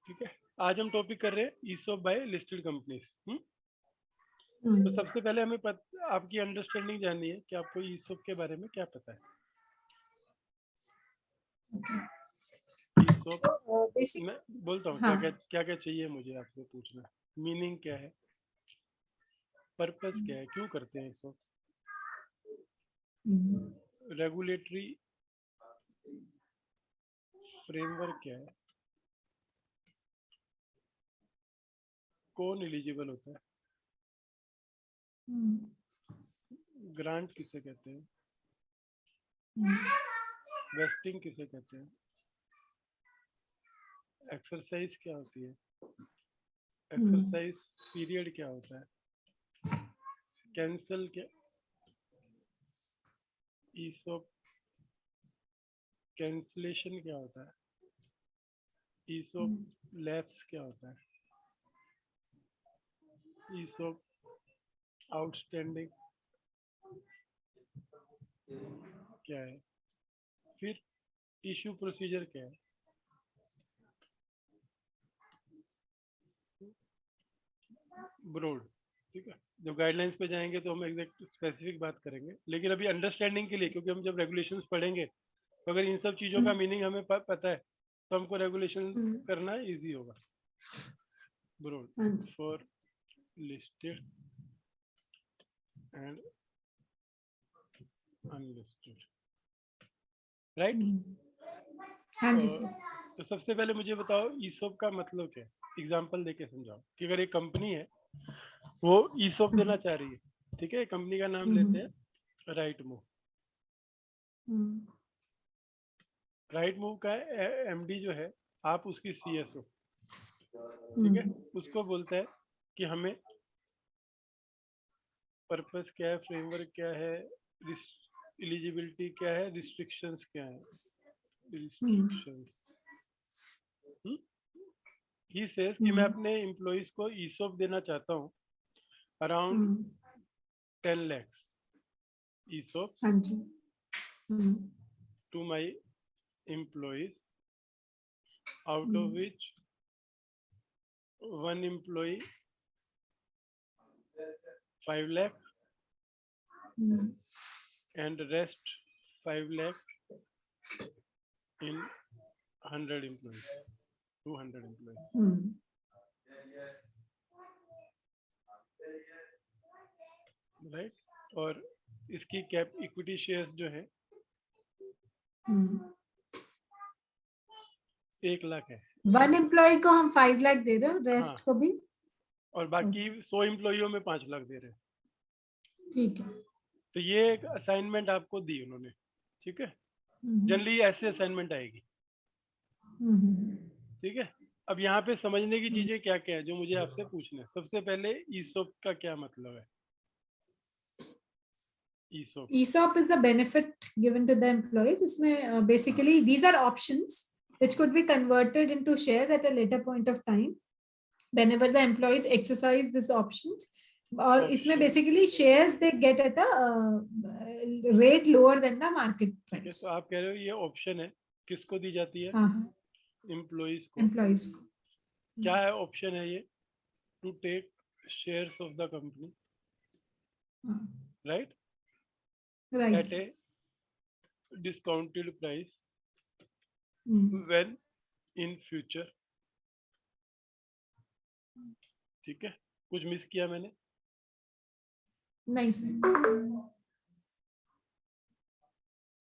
ठीक है, आज हम टॉपिक कर रहे हैं ईसॉप बाय लिस्टेड कंपनीज। तो सबसे पहले हमें आपकी अंडरस्टैंडिंग जाननी है कि आपको ईसॉप के बारे में क्या पता है। ईसॉप मैं बोलता हूँ क्या क्या चाहिए मुझे आपसे पूछना। मीनिंग क्या है, पर्पस क्या है, क्यों करते हैं ईसॉप, रेगुलेटरी फ्रेमवर्क क्या है, कौन एलिजिबल होता है, ग्रांट किसे कहते हैं, वेस्टिंग किसे कहते हैं, एक्सरसाइज क्या होती है, एक्सरसाइज पीरियड क्या होता है, कैंसल क्या, ईसॉप कैंसलेशन क्या होता है, ईसॉप लैप्स क्या होता है, ईसॉप आउटस्टैंडिंग क्या है, फिर इशू प्रोसीजर क्या है, ब्रॉड। ठीक है, जब गाइडलाइंस पे जाएंगे तो हम एग्जैक्ट स्पेसिफिक बात करेंगे, लेकिन अभी अंडरस्टैंडिंग के लिए, क्योंकि हम जब रेगुलेशंस पढ़ेंगे तो अगर इन सब चीज़ों का मीनिंग हमें पता है तो हमको रेगुलेशन करना इजी होगा। Broad for listed and unlisted, right. हाँ जी सर। तो सबसे पहले मुझे बताओ ईसॉप का मतलब क्या है, एग्जांपल देके समझाओ कि अगर एक कंपनी है वो ईसॉप देना चाह रही है, ठीक है, कंपनी का नाम लेते हैं राइट मूव। राइट मूव का एमडी जो है, आप उसकी सीएसओ, ठीक है, उसको बोलता है कि हमें पर्पस क्या है, फ्रेमवर्क क्या है, एलिजिबिलिटी क्या है, रिस्ट्रिक्शंस क्या है, रिस्ट्रिक्शंस। ही सेज कि मैं अपने एम्प्लॉइज को ईसॉप देना चाहता हूँ around 10 lakhs ESOPs to my employees, out of which one employee 5 lakh and rest 5 lakh in 100 employees, 200 employees, right। और इसकी कैप इक्विटी शेयर्स जो है 1 लाख है। वन एम्प्लॉय को हम 5 लाख दे रहे हैं, रेस्ट को भी, और बाकी 100 एम्प्लॉइयों में 5 लाख दे रहे हैं। ठीक है। तो ये एक असाइनमेंट आपको दी उन्होंने, ठीक है, जनरली ऐसे असाइनमेंट आएगी, ठीक है। अब यहाँ पे समझने की चीजें क्या क्या है जो मुझे आपसे पूछना है। सबसे पहले ईसॉप का क्या मतलब है। ESOP is the benefit given to the employees. इसमें basically these are options which could be converted into shares at a later point of time whenever the employees exercise these options. और इसमें basically shares they get at a rate lower than the market price. तो आप कह रहे हो ये option है, किसको दी जाती है, एम्प्लॉइज को। एम्प्लॉइज को क्या है ऑप्शन है ये, to take shares of the company, right, at a discounted price when in future। ठीक है, कुछ मिस किया मैंने? नहीं सर।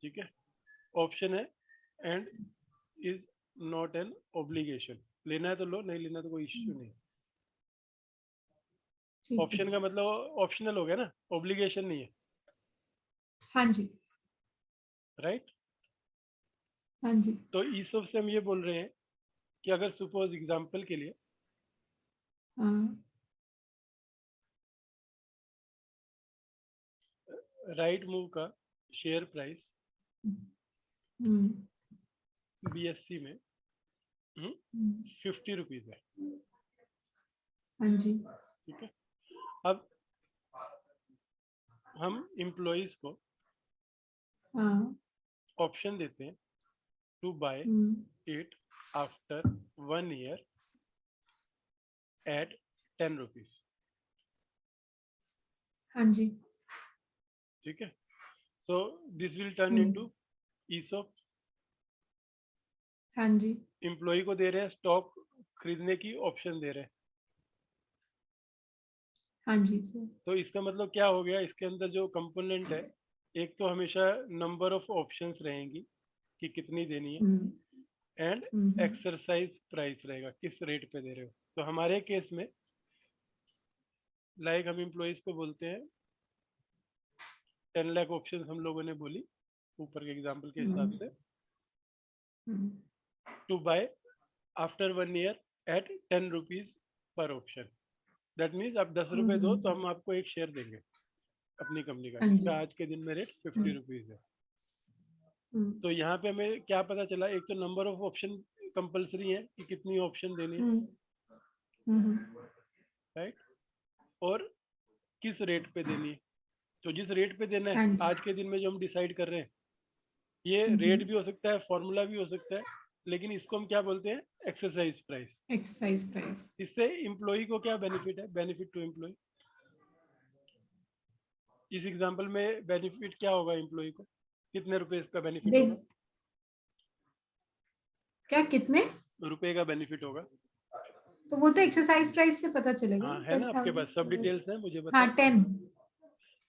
ठीक है, ऑप्शन है and is not an obligation. लेना है तो लो, नहीं लेना तो कोई इश्यू नहीं। ऑप्शन का मतलब ऑप्शनल हो गया ना, ऑब्लिगेशन नहीं है। हाँ जी, राइट। हाँ जी। तो ईसॉप से हम ये बोल रहे हैं कि अगर सपोज एग्जांपल के लिए राइट मूव का शेयर प्राइस बीएससी में 50 रुपीज है। हाँ जी। ठीक है, अब हम एम्प्लॉइज को ऑप्शन देते हैं to buy it after 1 year at 10 rupees. हाँ जी. ठीक है. So this will turn into ESOP. हाँ जी. एम्प्लॉय को दे रहे हैं स्टॉक खरीदने की ऑप्शन दे रहे हैं. हाँ जी सर. तो इसका मतलब क्या हो गया, इसके अंदर जो कंपोनेंट है, एक तो हमेशा नंबर ऑफ ऑप्शंस रहेंगी कि कितनी देनी है, एंड एक्सरसाइज प्राइस रहेगा, किस रेट पे दे रहे हो. तो हमारे केस में लाइक हम एम्प्लॉयज को बोलते हैं 10 लाख ऑप्शंस हम लोगों ने बोली ऊपर के एग्जांपल के हिसाब से, to buy after 1 year at 10 rupees पर ऑप्शन. दैट मीन्स आप 10 रुपए दो तो हम आपको एक शेयर देंगे अपनी कंपनी का, जिसका आज के दिन में रेट 50 रुपीज है. तो यहाँ पे हमें क्या पता चला, एक तो नंबर ऑफ ऑप्शन कंपलसरी है कि कितनी ऑप्शन देनी है, राइट, और किस रेट पे देनी है. तो जिस रेट पे देना है आज के दिन में जो हम डिसाइड कर रहे हैं, ये रेट भी हो सकता है, फॉर्मूला भी हो सकता है, लेकिन इसको हम क्या बोलते हैं, एक्सरसाइज प्राइस. Exercise price. इससे एम्प्लॉय को क्या बेनिफिट है, बेनिफिट टू एम्प्लॉय. इस एग्जांपल में बेनिफिट क्या होगा, एम्प्लॉय को कितने रुपए इसका बेनिफिट होगा, क्या कितने रुपए का बेनिफिट होगा. तो वो तो एक्सरसाइज प्राइस से पता चलेगा. हाँ, है ना आपके पास सब डिटेल्स है, मुझे बता. हाँ 10.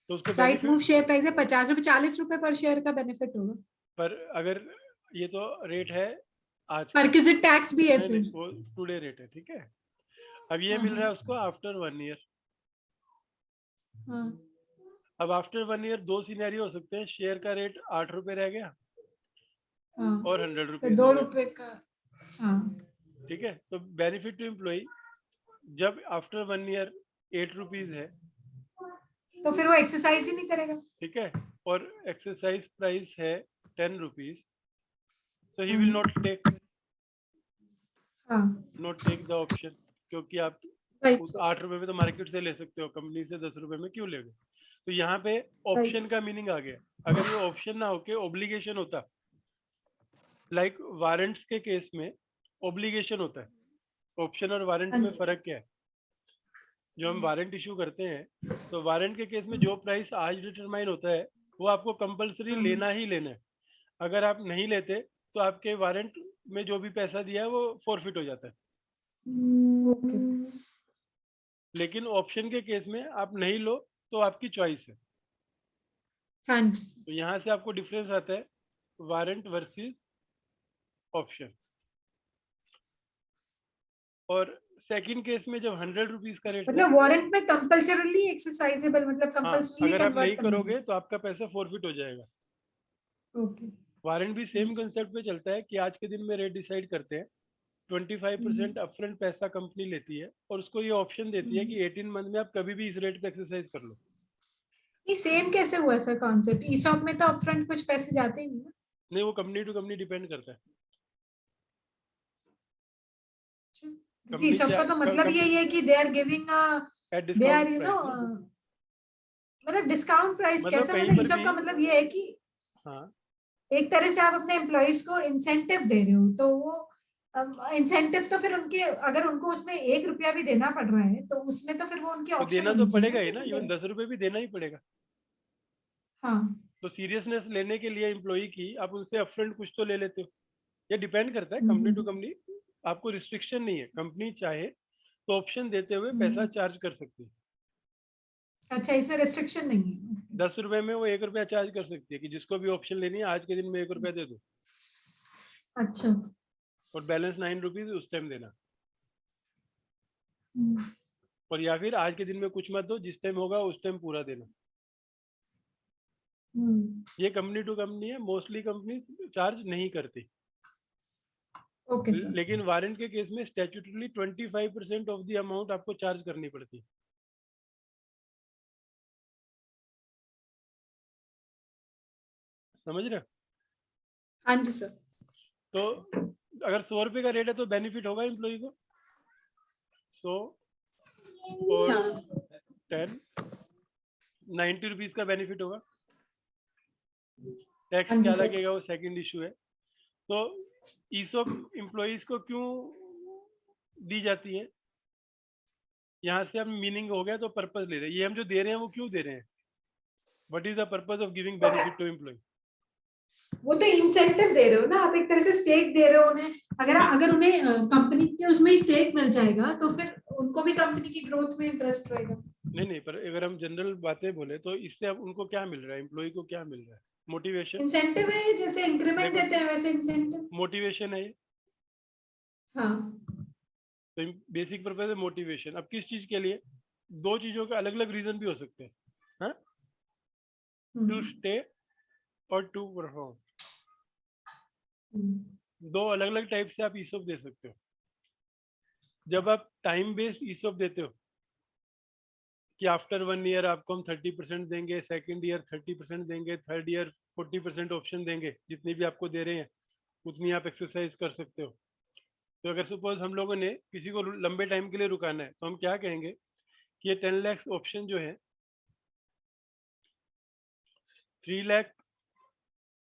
तो उसको right move benefit share price है 50 रुपए, 40 रुपए पर शेयर का बेनिफिट होगा. पर अगर ये तो रेट है आज, परक्विजिट टैक्स भी है फिर, वो टुडे रेट है. ठीक है. अब ये मिल रहा है उसको आफ्टर 1 year. अब आफ्टर 1 year दो सिनेरियो हो सकते हैं, शेयर का रेट 8 रुपए रह गया और 100 रुपीज, 2 रुपए का. ठीक है. तो बेनिफिट टू एम्प्लॉय जब आफ्टर 1 year 8 रुपीज है, तो फिर वो एक्सरसाइज ही नहीं करेगा. ठीक है, और एक्सरसाइज प्राइस है 10 rupees, so he will not take the option, क्योंकि आप 8 रुपए में तो मार्केट से ले सकते हो, कंपनी से 10 रुपए में क्यों लेगे. तो यहाँ पे ऑप्शन का मीनिंग आ गया. अगर ये ऑप्शन ना होके ऑब्लिगेशन होता, लाइक वारंट्स के केस में ऑब्लिगेशन होता है. ऑप्शन और वारंट में फर्क क्या है, जो हम वारंट इशू करते हैं, तो वारंट के केस में जो प्राइस आज डिटरमाइन होता है वो आपको कंपलसरी लेना ही लेना है. अगर आप नहीं लेते तो आपके वारंट में जो भी पैसा दिया है वो फॉरफिट हो जाता है. लेकिन ऑप्शन के केस में आप नहीं लो तो आपकी चॉइस है. तो यहाँ से आपको डिफरेंस आता है वारंट वर्सेस ऑप्शन. और सेकंड केस में जब 100 रुपीज का रेट, मतलब वारंट में कंपल्सरीली एक्सरसाइजेबल, मतलब कंपल्सरीली अगर आप नहीं करोगे तो आपका पैसा फॉरफिट हो जाएगा. ओके. वारंट भी सेम कंसेप्ट पे चलता है कि आज के दिन में रेट डिसाइड करते हैं, 25% अपफ्रंट पैसा कंपनी लेती है और उसको ये ऑप्शन देती है कि 18 मंथ में आप कभी भी इस रेट पे एक्सरसाइज कर लो. ये सेम कैसे हुआ सर कॉन्सेप्ट? ईसॉप में तो अपफ्रंट कुछ पैसे जाते ही नहीं, वो कंपनी टू कंपनी डिपेंड करता है. ईसॉप का तो मतलब यही है कि they are giving they are you know मतलब डिस्काउंट प्राइस. कैसा मतलब ईसॉप का मतलब ये है कि एक तरह से आप अपने एम्प्लॉइज को इंसेंटिव दे रहे हो, तो वो इंसेंटिव तो फिर उनके, अगर उनको उसमें 1 रुपया भी देना पड़ रहा है तो उसमें तो फिर वो उनके ऑप्शन देना तो पड़ेगा ही ना, इवन 10 रुपए भी देना ही पड़ेगा. तो सीरियसनेस लेने के लिए एम्प्लॉई की आप उनसे अपफ्रंट कुछ तो ले लेते हो. ये डिपेंड करता है कंपनी टू कंपनी. आपको रिस्ट्रिक्शन नहीं है, कंपनी चाहे तो ऑप्शन देते हुए पैसा चार्ज कर सकती है. अच्छा, इसमें रिस्ट्रिक्शन नहीं है. 10 रुपए में वो 1 रुपया चार्ज कर सकती है कि जिसको भी ऑप्शन लेनी है आज के दिन में 1 रुपया दे दो. अच्छा. और बैलेंस 9 रुपीज उस टाइम देना. और या फिर आज के दिन में कुछ मत दो, जिस टाइम होगा उस टाइम पूरा देना. ये कंपनी टू कंपनी है, मोस्टली कंपनी चार्ज नहीं करती. Okay sir. लेकिन वारंट के केस में स्टैट्यूटरी 25% ऑफ द अमाउंट आपको चार्ज करनी पड़ती है. समझ रहे? हाँ जी सर. तो अगर 100 रुपए का रेट है तो बेनिफिट होगा एम्प्लॉय को 100 और 10 90 रुपीज का बेनिफिट होगा. टैक्स क्या लगेगा वो सेकंड इशू है. तो ईसॉप एम्प्लॉइज को क्यों दी जाती है? यहाँ से हम मीनिंग हो गया तो पर्पस ले रहे हैं, ये हम जो दे रहे हैं वो क्यों दे रहे हैं, what is the purpose of giving benefit to employ. वो तो इंसेंटिव दे रहे हो ना आप, एक तरह से स्टेक दे रहे हो उन्हें। अगर अगर उन्हें कंपनी के उसमें स्टेक मिल जाएगा तो फिर उनको भी कंपनी की ग्रोथ में इंटरेस्ट रहेगा। नहीं, पर अगर हम जनरल बातें बोले तो इससे अब उनको क्या मिल रहा है, एम्प्लॉय को क्या मिल रहा है, मोटिवेशन। इंसेंटिव है, जैसे इंक्रीमेंट देते हैं वैसे इंसेंटिव। मोटिवेशन है ये, हाँ तो बेसिक पर्पज है मोटिवेशन। अब किस चीज के लिए, दो चीजों के अलग अलग रीजन भी हो सकते हैं, हाँ, टू स्टे और टू परफॉर्म, दो अलग अलग टाइप से आप ईसॉप दे सकते हो। जब आप टाइम बेस्ड ईसॉप देते हो कि आफ्टर 1 ईयर आपको हम 30% देंगे, सेकंड ईयर 30% देंगे, थर्ड ईयर 40% ऑप्शन देंगे, जितनी भी आपको दे रहे हैं उतनी आप एक्सरसाइज कर सकते हो। तो अगर सपोज हम लोगों ने किसी को लंबे टाइम के लिए रुकाना है तो हम क्या कहेंगे कि ये 10 लाख ऑप्शन जो है 3 लाख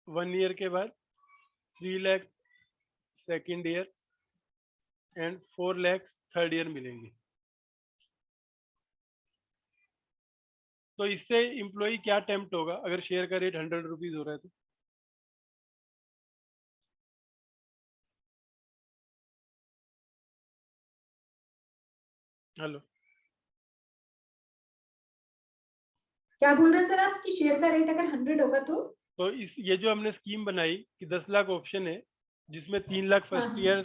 1 ईयर के बाद, 3 lakh second year and 4 lakh third year मिलेंगी। तो इससे इम्प्लॉई क्या टेम्प्ट होगा अगर शेयर का रेट 100 रुपीज हो रहा है तो। हेलो, क्या बोल रहे हैं सर आप, कि शेयर का रेट अगर 100 होगा तो इस ये जो हमने स्कीम बनाई कि 10 लाख ऑप्शन है जिसमें 3 लाख हाँ first year,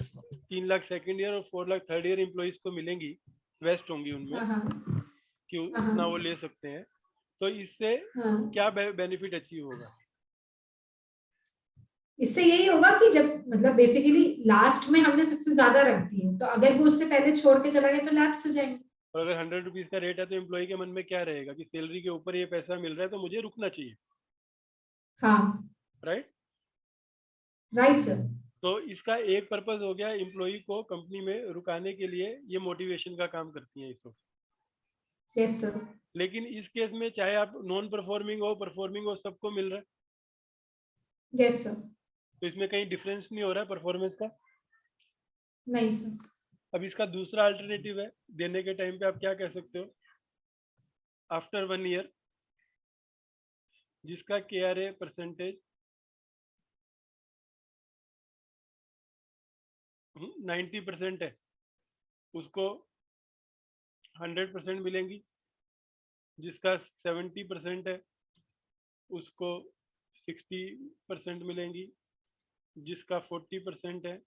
3 lakh second year और 4 लाख थर्ड ईयर एम्प्लॉइज को मिलेंगी, वेस्ट होंगी उनमें हाँ हाँ कि हाँ उतना वो ले सकते हैं। तो इससे हाँ। क्या बेनिफिट अचीव होगा, इससे यही होगा कि जब मतलब बेसिकली लास्ट में हमने सबसे ज्यादा रख दी है, तो अगर वो उससे पहले छोड़ के चला गया तो लैप्स हो जाएंगे। और अगर 100 रुपीज का रेट है तो एम्प्लॉय के मन में क्या रहेगा कि सैलरी के ऊपर ये पैसा मिल रहा है तो मुझे रुकना चाहिए, हाँ राइट। Right sir. तो इसका एक पर्पज हो गया एम्प्लॉय को कंपनी में रुकाने के लिए, ये मोटिवेशन का काम करती है इस वक्त। Yes sir. लेकिन इस केस में चाहे आप नॉन परफॉर्मिंग हो परफॉर्मिंग हो सबको मिल रहा है, यस सर। तो इसमें कहीं डिफरेंस नहीं हो रहा है परफॉर्मेंस का। नहीं सर। अब इसका दूसरा अल्टरनेटिव है देने के टाइम पे आप क्या कह सकते हो, आफ्टर 1 ईयर जिसका KRA परसेंटेज 90% है उसको 100% मिलेंगी, जिसका 70% है उसको 60% मिलेंगी, जिसका 40% है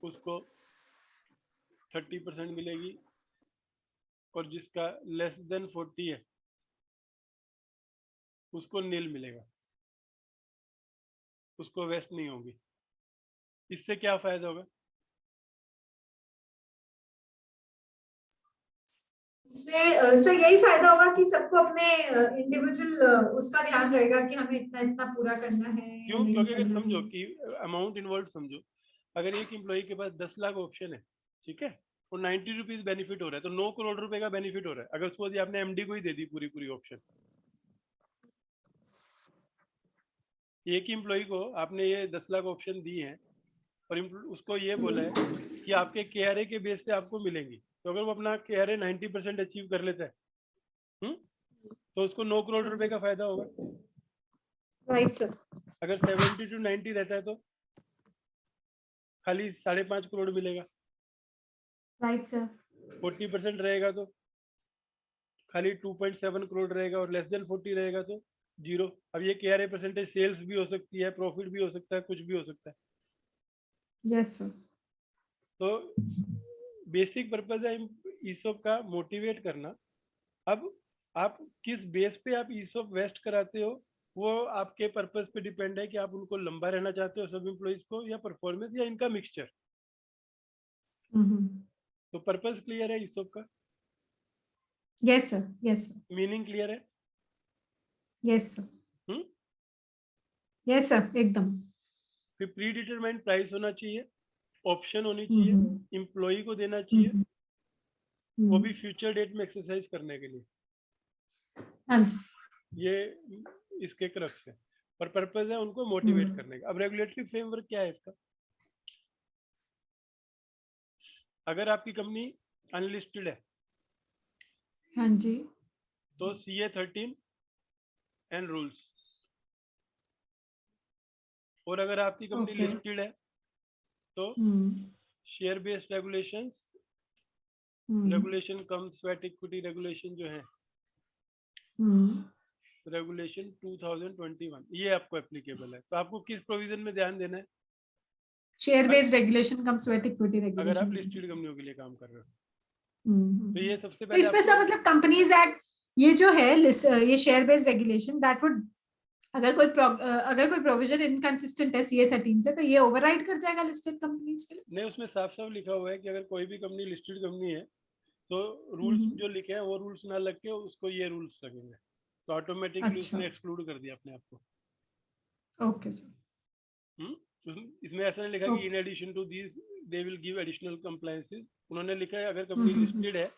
उसको 30% मिलेगी, और जिसका लेस देन 40 है उसको नील मिलेगा, उसको वेस्ट नहीं होगी। इससे क्या फायदा होगा, इससे सर यही फायदा होगा कि सबको अपने इंडिविजुअल उसका ध्यान रहेगा कि हमें इतना इतना पूरा करना है या क्यों, नहीं क्योंकि अगर करना समझो है। कि अमाउंट इन्वॉल्व समझो, अगर एक एम्प्लॉय के पास 10 लाख ऑप्शन है, ठीक है, और 90 रुपीज बेनिफिट हो रहा है तो 9 करोड़ रुपए का बेनिफिट हो रहा है। अगर सपोज आपने MD को ही दे दी पूरी पूरी ऑप्शन, एक एम्प्लॉय को आपने ये 10 लाख ऑप्शन दी है और उसको ये बोला है कि आपके KRA के बेस पे आपको मिलेंगी, तो अगर वो अपना KRA 90% अचीव कर लेता है, तो उसको 9 करोड़ रुपए का फायदा होगा। Right sir. अगर 70 to 90 रहता है तो खाली 5.5 करोड़ मिलेगा। Right sir. 40% रहेगा तो खाली 2.7 करोड़ रहेगा, और लेस देन 40 रहेगा तो जीरो। अब ये KRA परसेंटेज सेल्स भी हो सकती है, प्रॉफिट भी हो सकता है, कुछ भी हो सकता है। Yes sir. तो बेसिक पर्पज है ईसॉप का मोटिवेट करना। अब आप किस बेस पे आप ईसॉप वेस्ट कराते हो वो आपके पर्पज पे डिपेंड है कि आप उनको लंबा रहना चाहते हो सब एम्प्लॉइज को, या परफॉर्मेंस, या इनका मिक्सचर। तो पर्पज क्लियर है ईसॉप का, yes sir. Yes sir. Meaning clear है। Yes sir. Hmm yes sir एकदम। फिर प्री डिटरमाइंड प्राइस होना चाहिए, ऑप्शन होनी चाहिए, हम्म एम्प्लॉय को देना चाहिए, हम्म वो भी फ्यूचर डेट में एक्सरसाइज करने के लिए। हाँ जी। ये इसके क्रक्स है, और पर्पज है उनको मोटिवेट करने का। अब रेगुलेटरी फ्रेमवर्क क्या है इसका, अगर आपकी कंपनी अनलिस्टेड है हाँ जी. तो CA13 एंड रूल्स, और अगर आपकी कंपनी Okay. लिस्टेड है तो शेयर बेस्ड रेगुलेशंस, रेगुलेशन कम स्वेट इक्विटी रेगुलेशन जो है, रेगुलेशन 2021, ये आपको एप्लीकेबल है. तो आपको किस प्रोविजन में ध्यान देना है शेयर बेस्ड रेगुलेशन कम स्वेट इक्विटी अगर आप रेगुलेशन. लिस्टेड कंपनियों के लिए काम कर रहे हो? तो ये सबसे तो पहले इसमें सब आपको मतलब कंपनीज एक्ट ये जो है ये share based regulation that would अगर कोई प्रोविजन इनकंसिस्टेंट है CA13 से तो ये ओवरराइड कर जाएगा लिस्टेड कंपनीज के लिए. नहीं, उसमें साफ साफ लिखा हुआ है कि अगर कोई भी कंपनी लिस्टेड कंपनी है तो रूल्स जो लिखे हैं वो रूल्स ना लग के उसको ये रूल्स लगेंगे, तो ऑटोमेटिकली अच्छा. उसने एक्सक्लूड कर दिया अपने आप को. Okay sir. इसमें ऐसा नहीं लिखा कि in addition to this they will give additional compliances. उन्होंने लिखा है अगर कंपनी लिस्टेड है,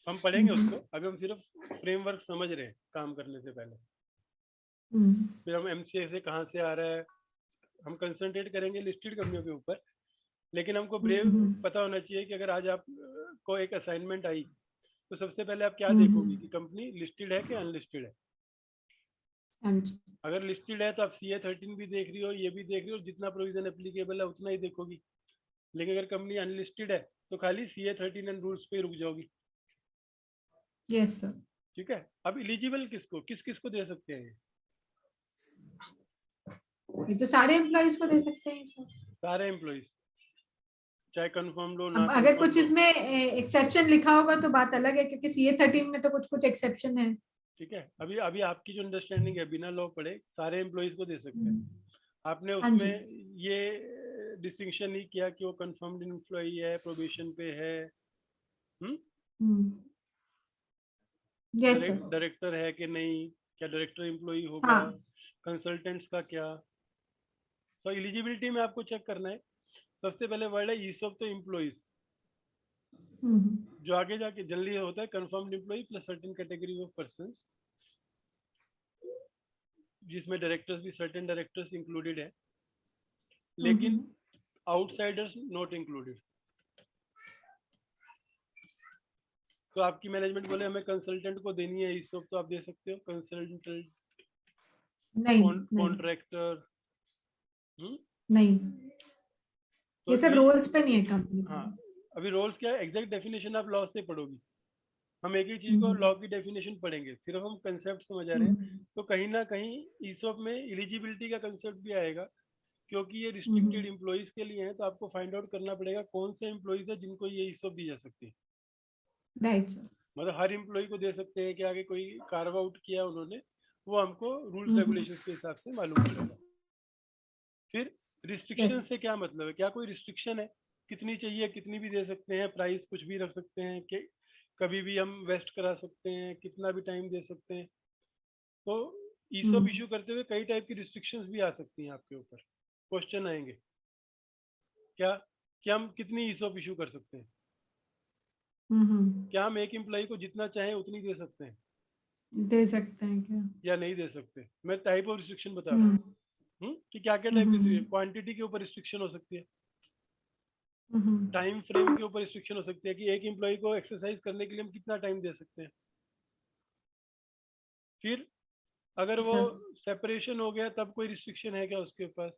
हम पढ़ेंगे उसको, अभी हम सिर्फ फ्रेमवर्क समझ रहे हैं काम करने से पहले. फिर हम MCA से कहाँ से आ रहा है, हम कंसंट्रेट करेंगे लिस्टेड कंपनियों के ऊपर. लेकिन हमको ब्रेव पता होना चाहिए कि अगर आज आप को एक असाइनमेंट आई तो सबसे पहले आप क्या देखोगे कि कंपनी लिस्टेड है कि अनलिस्टेड है. अगर लिस्टेड है तो आप CA13 भी देख रही हो, ये भी देख रही हो, जितना प्रोविजन एप्लीकेबल है उतना ही देखोगी. लेकिन अगर कंपनी अनलिस्टेड है तो खाली CA13 एंड रूल्स पे रुक जाओगी. Yes sir. ठीक है. अब एलिजिबल किसको किस किस को दे सकते हैं? ये तो सारे एम्प्लॉयज को दे सकते हैं सर. सारे एम्प्लॉइज, चाहे कंफर्म लो ना अब अगर कंफर्म कुछ लो. इसमें एक्सेप्शन लिखा होगा तो बात अलग है क्योंकि CA13 में तो कुछ कुछ एक्सेप्शन है. ठीक है. अभी अभी आपकी जो अंडरस्टैंडिंग है बिना लॉ पढ़े सारे एम्प्लॉइज को दे सकते हैं. आपने हाँ जी. उसमें ये डिस्टिंक्शन नहीं किया कि वो कंफर्म्ड एम्प्लॉई है, प्रोबेशन पे है, यस सर. डायरेक्टर है कि नहीं, क्या डायरेक्टर एम्प्लॉई होगा, हाँ. कंसल्टेंट्स का क्या. तो एलिजिबिलिटी में आपको चेक करना है. सबसे पहले वर्ड है ईसॉप तो एम्प्लॉइज, जो आगे जाके जनरली होता है confirmed employee plus certain category of persons, जिसमें डायरेक्टर्स भी सर्टेन डायरेक्टर्स इंक्लूडेड है, लेकिन आउटसाइडर्स नॉट इंक्लूडेड. तो आपकी मैनेजमेंट बोले हमें कंसल्टेंट को देनी है ईसॉप तो आप दे सकते हो. कंसल्टेंट, कॉन्ट्रैक्टर, नहीं, तो ये सब रोल्स पे नहीं है कंपनी. हाँ, अभी रोल्स क्या है, एग्जैक्ट डेफिनेशन आप लॉ से पढ़ोगी. हम एक ही चीज को लॉ की डेफिनेशन पढ़ेंगे, सिर्फ हम कंसेप्ट समझ आ रहे हैं. तो कहीं ना कहीं ईसॉप में एलिजिबिलिटी का कंसेप्ट भी आएगा, क्योंकि ये रिस्ट्रिक्टेड एम्प्लॉइज के लिए है. तो आपको फाइंड आउट करना पड़ेगा कौन से एम्प्लॉइज है जिनको ये ईसॉप दी जा सकती है. Right sir. मतलब हर एम्प्लॉय को दे सकते हैं कि आगे कोई कार्व आउट किया उन्होंने, वो हमको रूल्स रेगुलेशंस के हिसाब से मालूम पड़ेगा. फिर रिस्ट्रिक्शन से क्या मतलब है, क्या कोई रिस्ट्रिक्शन है, कितनी चाहिए कितनी भी दे सकते हैं, प्राइस कुछ भी रख सकते हैं, कि कभी भी हम वेस्ट करा सकते हैं, कितना भी टाइम दे सकते हैं. तो ईसॉप इशू करते हुए कई टाइप की रिस्ट्रिक्शंस भी आ सकती हैं आपके ऊपर. क्वेश्चन आएंगे क्या हम कितनी ईसॉप इशू कर सकते हैं, क्या हम एक एम्प्लॉय को जितना चाहें उतनी दे सकते हैं क्या या नहीं दे सकते. मैं टाइप ऑफ रिस्ट्रिक्शन बता रहा हूँ कि क्या क्या टाइप की क्वांटिटी के ऊपर रिस्ट्रिक्शन हो सकती है, टाइम फ्रेम के ऊपर रिस्ट्रिक्शन हो सकती है कि एक एम्प्लॉय को एक्सरसाइज करने के लिए हम कितना टाइम दे सकते हैं. फिर अगर वो सेपरेशन हो गया तब कोई रिस्ट्रिक्शन है क्या उसके पास,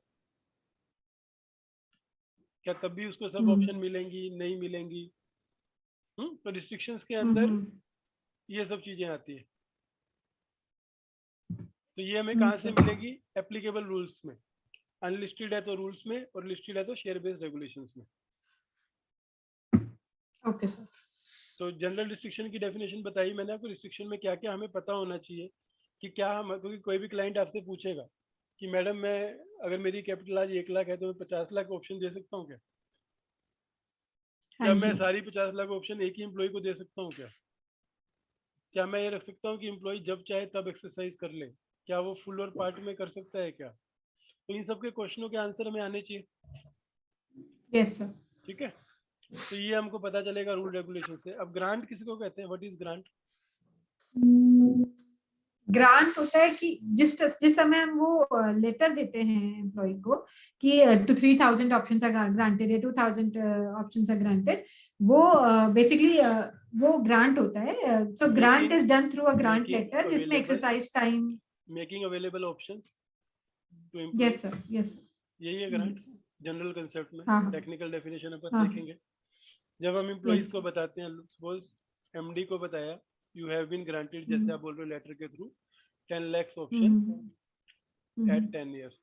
क्या तब भी उसको सब ऑप्शन मिलेंगी नहीं मिलेंगी. तो रिस्ट्रिक्शंस के अंदर ये सब चीजें आती है. तो ये हमें कहाँ से मिलेगी, एप्लीकेबल रूल्स में. अनलिस्टेड है तो रूल्स में, और लिस्टेड है तो शेयर बेस्ड रेगुलेशंस में. Okay sir. तो जनरल रिस्ट्रिक्शन की डेफिनेशन बताई मैंने आपको. रिस्ट्रिक्शन में क्या क्या हमें पता होना चाहिए कि क्या हम, क्योंकि कोई भी क्लाइंट आपसे पूछेगा कि मैडम मैं अगर मेरी कैपिटल आज 1 लाख है तो मैं 50 लाख ऑप्शन दे सकता हूँ क्या, क्या मैं सारी 50 लाख ऑप्शन एक ही एम्प्लॉय को दे सकता हूँ क्या मैं ये रख सकता हूँ कि एम्प्लॉय जब चाहे तब एक्सरसाइज कर ले, क्या वो फुल और पार्ट में कर सकता है क्या. तो इन सब के क्वेश्चनों के आंसर हमें आने चाहिए. Yes sir. ठीक है. तो ये हमको पता चलेगा रूल रेगुलेशन से. अब ग्रांट किसको कहते हैं, व्हाट इज ग्रांट? ग्रांट होता है कि जिस समय हम वो लेटर देते हैं एम्प्लॉय को कि 3,000 ऑप्शंस आर ग्रांटेड या 2,000 ऑप्शंस आर ग्रांटेड, वो बेसिकली वो ग्रांट होता है. So grant is done through a grant letter जिसमें exercise time. Making available options to yes employ, sir, yes यही है ग्रांट जनरल कंसेप्ट में. हाँ टेक्निकल डेफिनेशन अपन हाँ देखेंगे. जब हम एम्प्लॉइज यस को बताते हैं, सपोज एमडी को बताया यू हैव बीन ग्रांटेड, जैसे आप बोल रहे हो लेटर के through 10 lakhs option at 10 years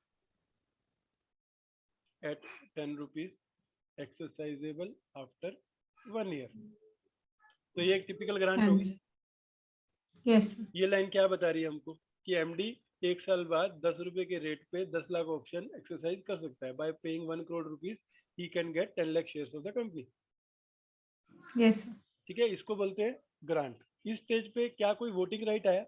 at 10 rupees exercisable after 1 year. तो ये एक टिपिकल ग्रांट होगी. यस. ये लाइन क्या बता रही है हमको कि एमडी 1 साल बाद 10 रुपए के रेट पे 10 लाख ऑप्शन एक्सरसाइज कर सकता है. Bye paying 1 crore rupees he can get 10 lakh shares of the company. Yes. ठीक है, इसको बोलते हैं ग्रांट. इस स्टेज पे क्या कोई वोटिंग राइट आया?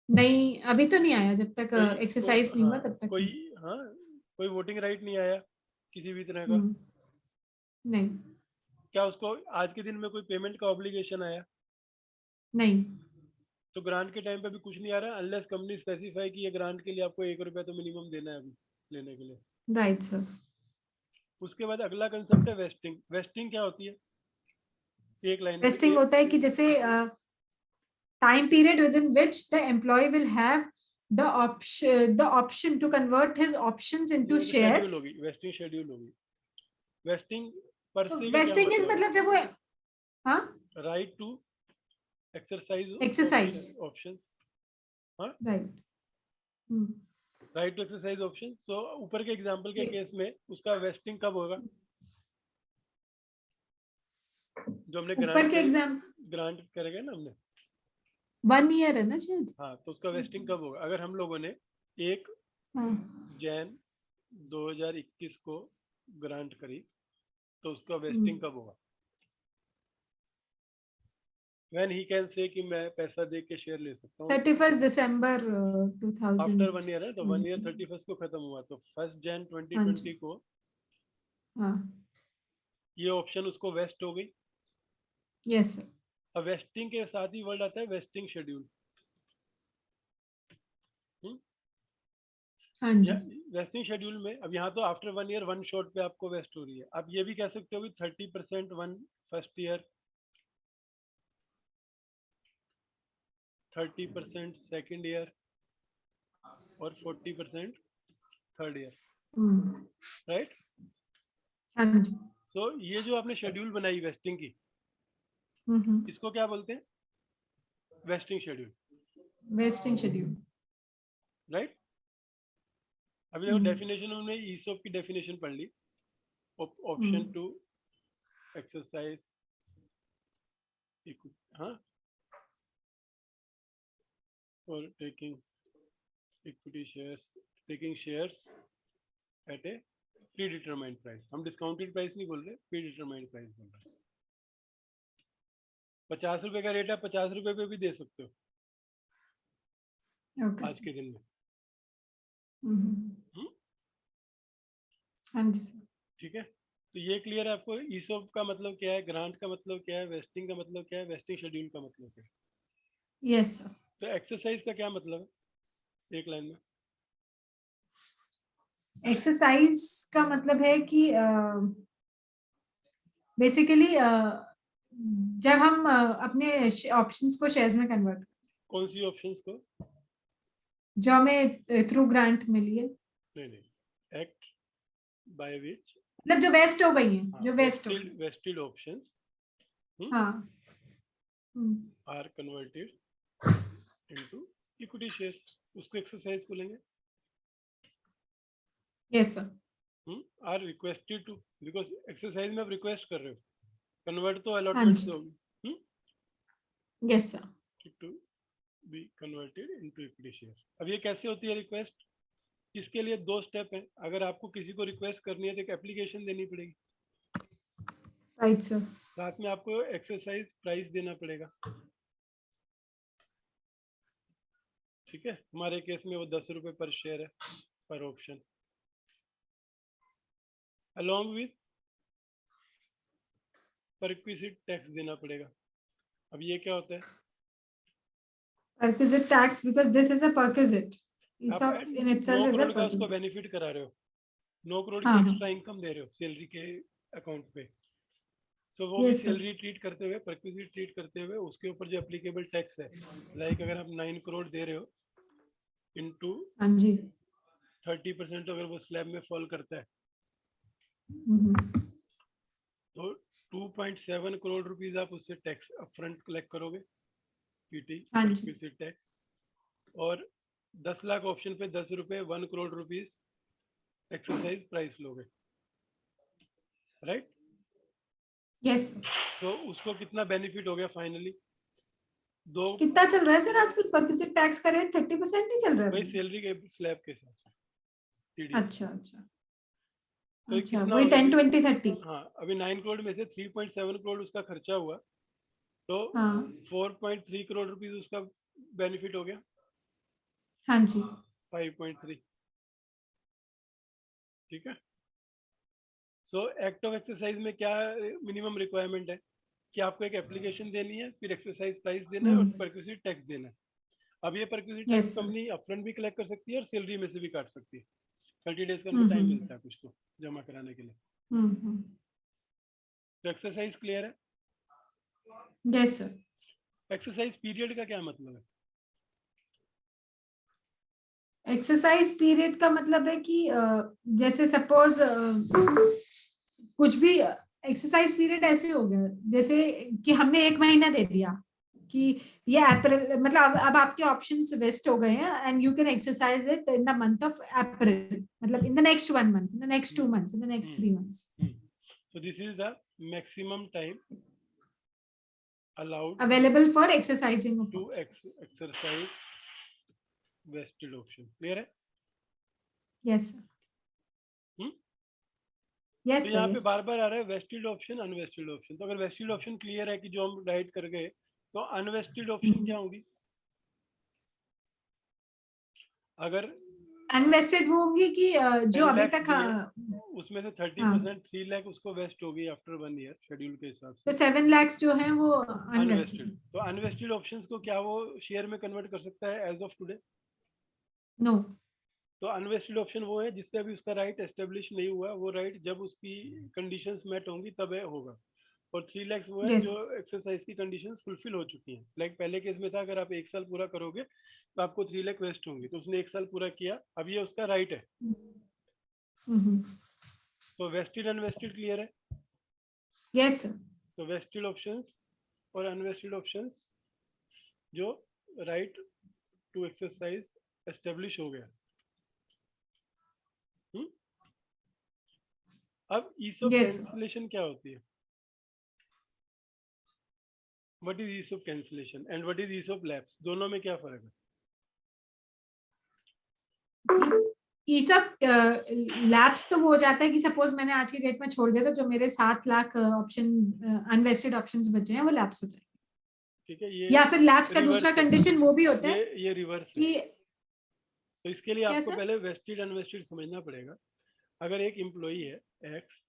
नहीं, अभी तो नहीं आया. जब तक एक्सरसाइज नहीं हुआ तब तक कोई हाँ कोई वोटिंग राइट नहीं आया किसी भी तरह का. नहीं. क्या उसको आज के दिन में कोई पेमेंट का ऑब्लिगेशन आया? नहीं. तो ग्रांट के टाइम पे भी कुछ नहीं आ रहा अनलेस कंपनी स्पेसिफाई कि ये ग्रांट के लिए आपको 1 रुपया तो मिनिमम देना है अभी लेने के लिए. Right sir. उसके बाद अगला कंसेप्ट है वेस्टिंग. वेस्टिंग क्या होती है? एक लाइन में वेस्टिंग होता है कि जैसे time period within which the employee will have the option to convert his options into shares. Schedule होगी, वेस्टिंग शेड्यूल होगी. वेस्टिंग पर तो से का क्या वेस्टिंग इज मतलब जब वो हाँ राइट टू एक्सरसाइज ऑप्शंस. हाँ right. Right to exercise option. So ऊपर के एग्जांपल के केस में उसका वेस्टिंग कब होगा? जो हमने ग्रांट करेंगे ना हमने 1 year है ना शायद. हाँ, तो उसका वेस्टिंग कब होगा? अगर हम लोगों ने 1 जैन 2021 को ग्रांट करी तो उसका वेस्टिंग कब होगा? When he can say कि मैं पैसा दे के शेयर ले सकता हूँ 31 December 2000. आफ्टर 1 ईयर है तो 1 ईयर 31 को खत्म हुआ तो 1 Jan 2020 को ये ऑप्शन उसको वेस्ट हो गई. यस. अब वेस्टिंग के साथ ही वर्ड आता है वेस्टिंग शेड्यूल. वेस्टिंग शेड्यूल में अब यहाँ तो आफ्टर 1 ईयर 1 शॉट पे आपको वेस्ट हो रही है. आप ये भी कह सकते हो कि 30% 1 फर्स्ट ईयर, 30% सेकेंड ईयर और 40% थर्ड ईयर. राइट. सो ये जो आपने शेड्यूल बनाई वेस्टिंग की, इसको क्या बोलते हैं? Wasting schedule. Wasting schedule. Right. अभी देखो डेफिनेशन हमने ईसॉप की डेफिनेशन पढ़ ली. ऑप्शन टू एक्सरसाइज हाँ और taking equity shares, taking shares at A pre determined price. हम डिस्काउंटेड प्राइस नहीं बोल रहे, प्री डिटरमाइंड प्राइस बोल रहे. 50 रुपए का रेट है, 50 रुपए पे भी दे सकते हो आज के दिन में. हाँ जी सर. ठीक है, तो ये क्लियर है आपको ईसॉप का मतलब क्या है, ग्रांट का मतलब क्या है, वेस्टिंग का मतलब क्या है, वेस्टिंग शेड्यूल का मतलब क्या है? Yes sir. तो एक्सरसाइज का क्या मतलब है एक लाइन में? एक्सरसाइज का मतलब है कि बेसिकली जब हम अपने ऑप्शंस को शेयर्स में कन्वर्ट. कौन सी ऑप्शंस को? जो हमें थ्रू ग्रांट मिली है. नहीं, एक्ट बाय विच मतलब जो वेस्ट हो गई हैं, जो vested options are converted into equity shares, उसको एक्सरसाइज बोलेंगे. Yes sir. Are requested to, because exercise में आप रिक्वेस्ट कर रहे हो, कन्वर्ट तो अलॉटमेंट से होगी. Yes sir. To be converted into equity shares. अब ये कैसे होती है रिक्वेस्ट? इसके लिए 2 स्टेप हैं. अगर आपको किसी को रिक्वेस्ट करनी है तो एक एप्लीकेशन देनी पड़ेगी. Right sir. साथ में आपको एक्सरसाइज प्राइस देना पड़ेगा. ठीक है, हमारे केस में वो 10 रुपए पर शेयर है पर option. along with perquisite tax देना पड़ेगा। अब ये क्या होता है? Perquisite tax, because this is a perquisite. आप ESOPs in 9 itself is a crore का उसको perquisite. बेनिफिट करा रहे हो, 9 करोड़ की हाँ हाँ. एक्स्ट्रा इनकम दे रहे हो सैलरी के अकाउंट पे, सो वो भी Yes sir. सैलरी ट्रीट करते हुए, परक्विजिट ट्रीट करते हुए उसके ऊपर जो एप्लीकेबल टैक्स है, लाइक अगर आप 9 करोड़ दे रहे हो इनटू हाँ जी. 30% अगर वो स्लैब में फॉल करता है तो 2.7 करोड़ रुपीज आप उससे टैक्स अपफ्रंट कलेक्ट करोगे, पीटी हाँ जी. परक्विजिट टैक्स, और 10 लाख ऑप्शन पे 10 रुपए 1 करोड़ रुपीज एक्सरसाइज प्राइस लोगे, राइट? Yes sir. तो उसको कितना बेनिफिट हो गया फाइनली? दो, कितना चल रहा है सर आजकल perquisite tax का रेट? 30% नहीं चल रहा वही है? सैलरी के स्लैब के हिसाब से TDS। अच्छा अच्छा तो अच्छा. कितना वही हो गया 10, अभी? 20, 30. हाँ, अभी 9 करोड़ में से 3.7 करोड़ उसका खर्चा हुआ, तो हाँ 4.3 करोड़ रुपीज उसका बेनिफिट हो गया, हाँ जी. 5.3, ठीक है? सो एक्ट ऑफ एक्सरसाइज में क्या मिनिमम रिक्वायरमेंट है कि आपको एक एप्लीकेशन देनी है, फिर एक्सरसाइज प्राइस देना है और परक्विजिट टैक्स देना है। अब ये perquisite tax Yes sir. Company upfront भी कलेक्ट कर सकती है और सैलरी में से भी काट सकती है। 30 डेज का उनको टाइम मिलता है कुछ तो जमा कराने के लिए। तो एक्सरसाइज क्लियर है? Yes sir. एक्सरसाइज पीरियड का क्या मतलब है? एक्सरसाइज पीरियड का मतलब है कि जैसे सपोज कुछ भी एक्सरसाइज पीरियड ऐसे हो गया जैसे कि हमने 1 महीना दे दिया कि ये अप्रैल, मतलब अब आपके ऑप्शंस वेस्ट हो गए हैं and you can exercise it in the month of April, मतलब in the next 1 month, in the next 2 months, in the next 3 months. So this is the maximum time allowed available for exercising of to options. exercise vested option. Clear है? Yes sir. Yes तो sir. यहाँ पे Yes. बार बार आ रहा है vested option, unvested option. तो अगर wasted option clear है कि जो हम राइट कर गए, तो अनवेस्टेड ऑप्शन क्या होगी? अगर अनवेस्टेड वो होंगी कि जो 10 अभी लाख तक दिए, उसमें से 30% 3 लाख उसको वेस्ट होगी आफ्टर 1 ईयर शेड्यूल के हिसाब तो से। 7 lakhs जो है वो अनवेस्टेड। अनवेस्टेड. तो अनवेस्टेड ऑप्शंस को क्या वो शेयर में कन्वर्ट कर सकता है एज ऑफ टुडे? नो. तो अनवेस्टेड ऑप्शन वो है जिससे अभी उसका राइट एस्टेब्लिश नहीं हुआ, वो राइट जब उसकी कंडीशंस मेट होंगी तब होगा। और 3 लाख वो है Yes. जो एक्सरसाइज की कंडीशंस फुलफिल हो चुकी हैं। लाइक पहले केस में था अगर आप 1 साल पूरा करोगे तो आपको 3 लाख वेस्ट होंगे, तो उसने 1 साल पूरा किया, अब ये उसका राइट है। तो वेस्टेड अनवेस्टेड क्लियर है? Yes sir. तो वेस्टेड ऑप्शंस और अनवेस्टेड ऑप्शंस जो राइट टू एक्सरसाइज एस्टेब्लिश हो गया। अब ईसॉप Yes sir. कैंसिलेशन क्या होती है? What is ESOP cancellation and what is ESOP lapse? दोनों में क्या फर्क है? ये सब लैप्स तो वो हो जाता है कि सपोज मैंने आज की डेट में छोड़ दिया तो जो मेरे 7 लाख ऑप्शन अनवेस्टेड ऑप्शंस बचे हैं वो लैप्स हो जाएंगे. ठीक है, ये या फिर लैप्स का दूसरा reverse है। कंडीशन वो भी होता है ये रिवर्स है। कि तो इसके लिए आपको कैसा? पहले वेस्टेड अनवेस्टेड समझना पड़ेगा। अगर एक एम्प्लॉई है एक्स,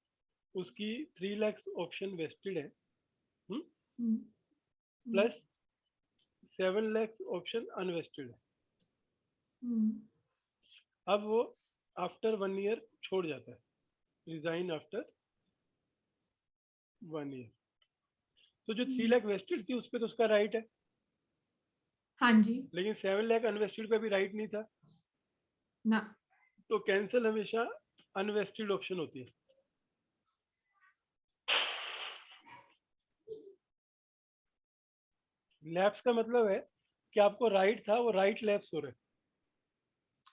उसकी 3 लाख ऑप्शन वेस्टेड है, प्लस 7 लाख ऑप्शन अनवेस्टेड है। अब वो आफ्टर 1 ईयर छोड़ जाता है, रिजाइन आफ्टर 1 ईयर। तो जो 3 लाख वेस्टेड थी उस पर तो उसका राइट है। हाँ जी. लेकिन 7 लाख अनवेस्टेड पे भी राइट नहीं था ना. तो कैंसिल हमेशा अनवेस्टेड ऑप्शन होती है। लैप्स का मतलब है कि आपको राइट था, वो राइट लैप्स हो रहे।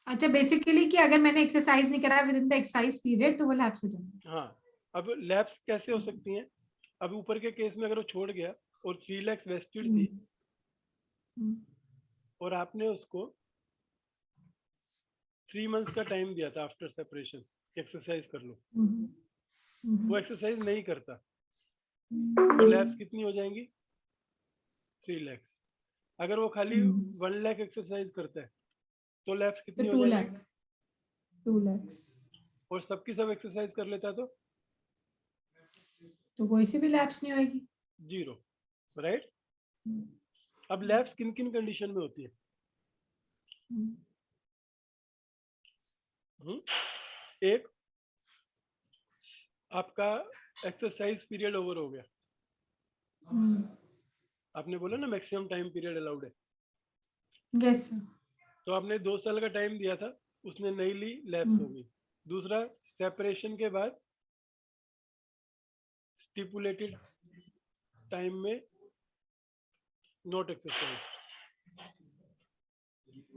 अच्छा, बेसिकली कि अगर मैंने एक्सरसाइज नहीं करा with in the exercise period तो वो लैप्स हो जाएंगे. हाँ, अब लैप्स कैसे हो सकती हैं? अब ऊपर के केस में अगर वो छोड़ गया और 3 लाख वेस्टेड थी और आपने उसको 3 मंथ्स का टाइम दिया था आफ्टर सेपरेशन, एक्सरसाइज कर लो, वो एक्सरसाइज नहीं करता तो लैप्स कितनी हो जाएंगी? 3 लाख। अगर वो खाली 1 लाख एक्सरसाइज करता है तो लैप्स कितनी हो जाएगी? 2 lakhs. और सबकी सब एक्सरसाइज कर लेता तो तो कोई सी भी लैप्स नहीं होगी। 0, राइट। अब लैप्स किन किन कंडीशन में होती है? एक, आपका एक्सरसाइज पीरियड ओवर हो गया, आपने बोला ना मैक्सिमम टाइम पीरियड अलाउड है, यस सर। तो आपने 2 साल का टाइम दिया था, उसने नहीं ली, लैप्स हो गई। दूसरा, सेपरेशन के बाद स्टिपुलेटेड टाइम में नॉट एक्सरसाइज,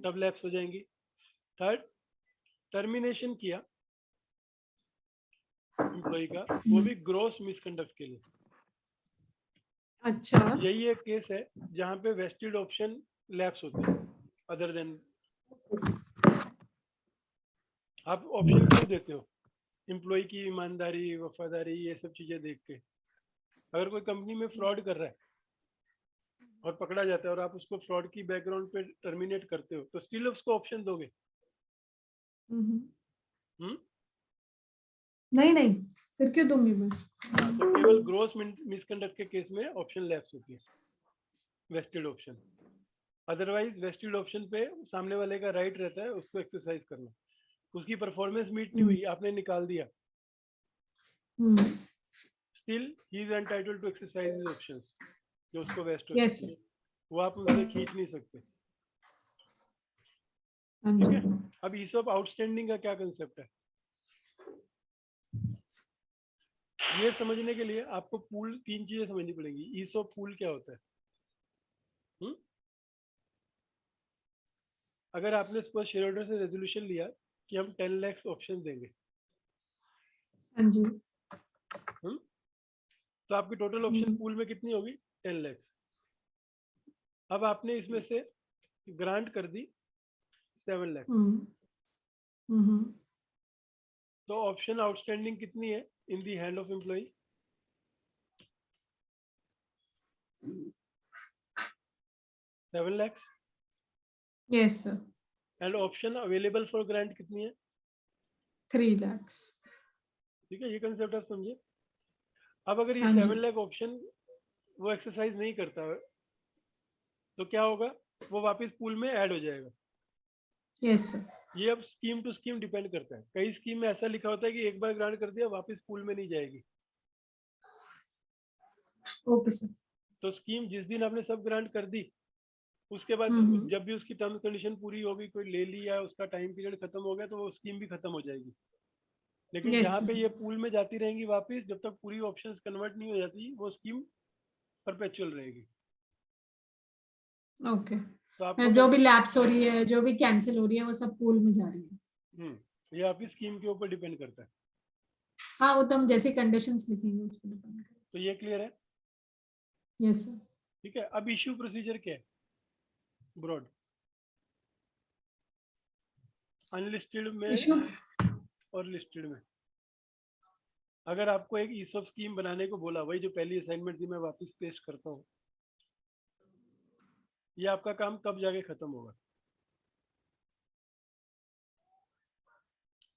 तब लैप्स हो जाएंगी। थर्ड, टर्मिनेशन किया एम्प्लॉय का, वो भी ग्रॉस मिसकंडक्ट के लिए। अच्छा। यही एक केस है जहां पे वेस्टेड ऑप्शन लैप्स होते हैं, अदर देन। आप ऑप्शन क्यों देते हो? एम्प्लॉय की ईमानदारी, वफादारी, ये सब चीजें देख के। अगर कोई कंपनी में फ्रॉड कर रहा है और पकड़ा जाता है और आप उसको फ्रॉड की बैकग्राउंड पे टर्मिनेट करते हो, तो स्टिल उसको ऑप्शन दोगे? नहीं नहीं, फिर क्यों दूंगी मैं? हाँ, तो केवल ग्रॉस मिसकंडक्ट के केस में ऑप्शन लैप्स होती है, vested option. Otherwise vested option पे सामने वाले का राइट रहता है उसको एक्सरसाइज करना। उसकी परफॉर्मेंस मीट नहीं हुई, आपने निकाल दिया, still he is entitled to exercise his options जो उसको वेस्ट हो यस चुकी सर। है, वो आप उनसे खींच नहीं सकते। हाँ ठीक जी। है। अब ईसॉप आउटस्टैंडिंग का क्या कंसेप्ट है, ये समझने के लिए आपको पूल 3 चीजें समझनी पड़ेंगी। ईसॉप पूल क्या होता है? अगर आपने सपोज शेयर होल्डर से रेजोल्यूशन लिया कि हम 10 लाख ऑप्शन देंगे, हाँ जी। तो आपकी टोटल ऑप्शन पूल में कितनी होगी? 10 लाख। अब आपने इसमें से ग्रांट कर दी 7 लाख, तो ऑप्शन आउटस्टैंडिंग कितनी है in the hand of employ? 7 lakh. Yes sir. And option available for grant कितनी है? 3 lakhs। ठीक है, ये कंसेप्ट आप समझे। अब अगर ये हाँ 7 जी। लाख ऑप्शन वो एक्सरसाइज नहीं करता है, तो क्या होगा? वो वापस पूल में ऐड हो जाएगा। Yes sir. ये अब स्कीम टू स्कीम डिपेंड करता है। कई स्कीम में ऐसा लिखा होता है कि एक बार ग्रांट कर दिया वापस पूल में नहीं जाएगी। Okay sir. तो स्कीम जिस दिन आपने सब ग्रांट कर दी, उसके बाद जब भी उसकी टर्म्स कंडीशन पूरी होगी, कोई ले लिया, उसका टाइम पीरियड खत्म हो गया, तो वो स्कीम भी खत्म हो जाएगी। लेकिन यस जहाँ पे सर। ये पूल में जाती रहेंगी वापस, जब तक पूरी ऑप्शंस कन्वर्ट नहीं हो जाती, वो स्कीम परपेचुअल रहेगी। ओके। तो आपको जो भी लैप्स हो रही है, जो भी कैंसिल हो रही है, वो सब पूल में जा रही है। ये आपकी स्कीम के ऊपर डिपेंड करता है। हाँ, वो तो हम जैसे कंडीशंस लिखेंगे उस पर डिपेंड करेगा। तो ये क्लियर है? Yes sir. ठीक है। अब इश्यू प्रोसीजर क्या है? Broad unlisted issue. में और लिस्टेड में। अगर आपको एक ईसॉप स्कीम बनाने को बोला, वही जो पहली असाइनमेंट थी, मैं वापस पेस्ट करता हूँ, ये आपका काम कब जाके खत्म होगा?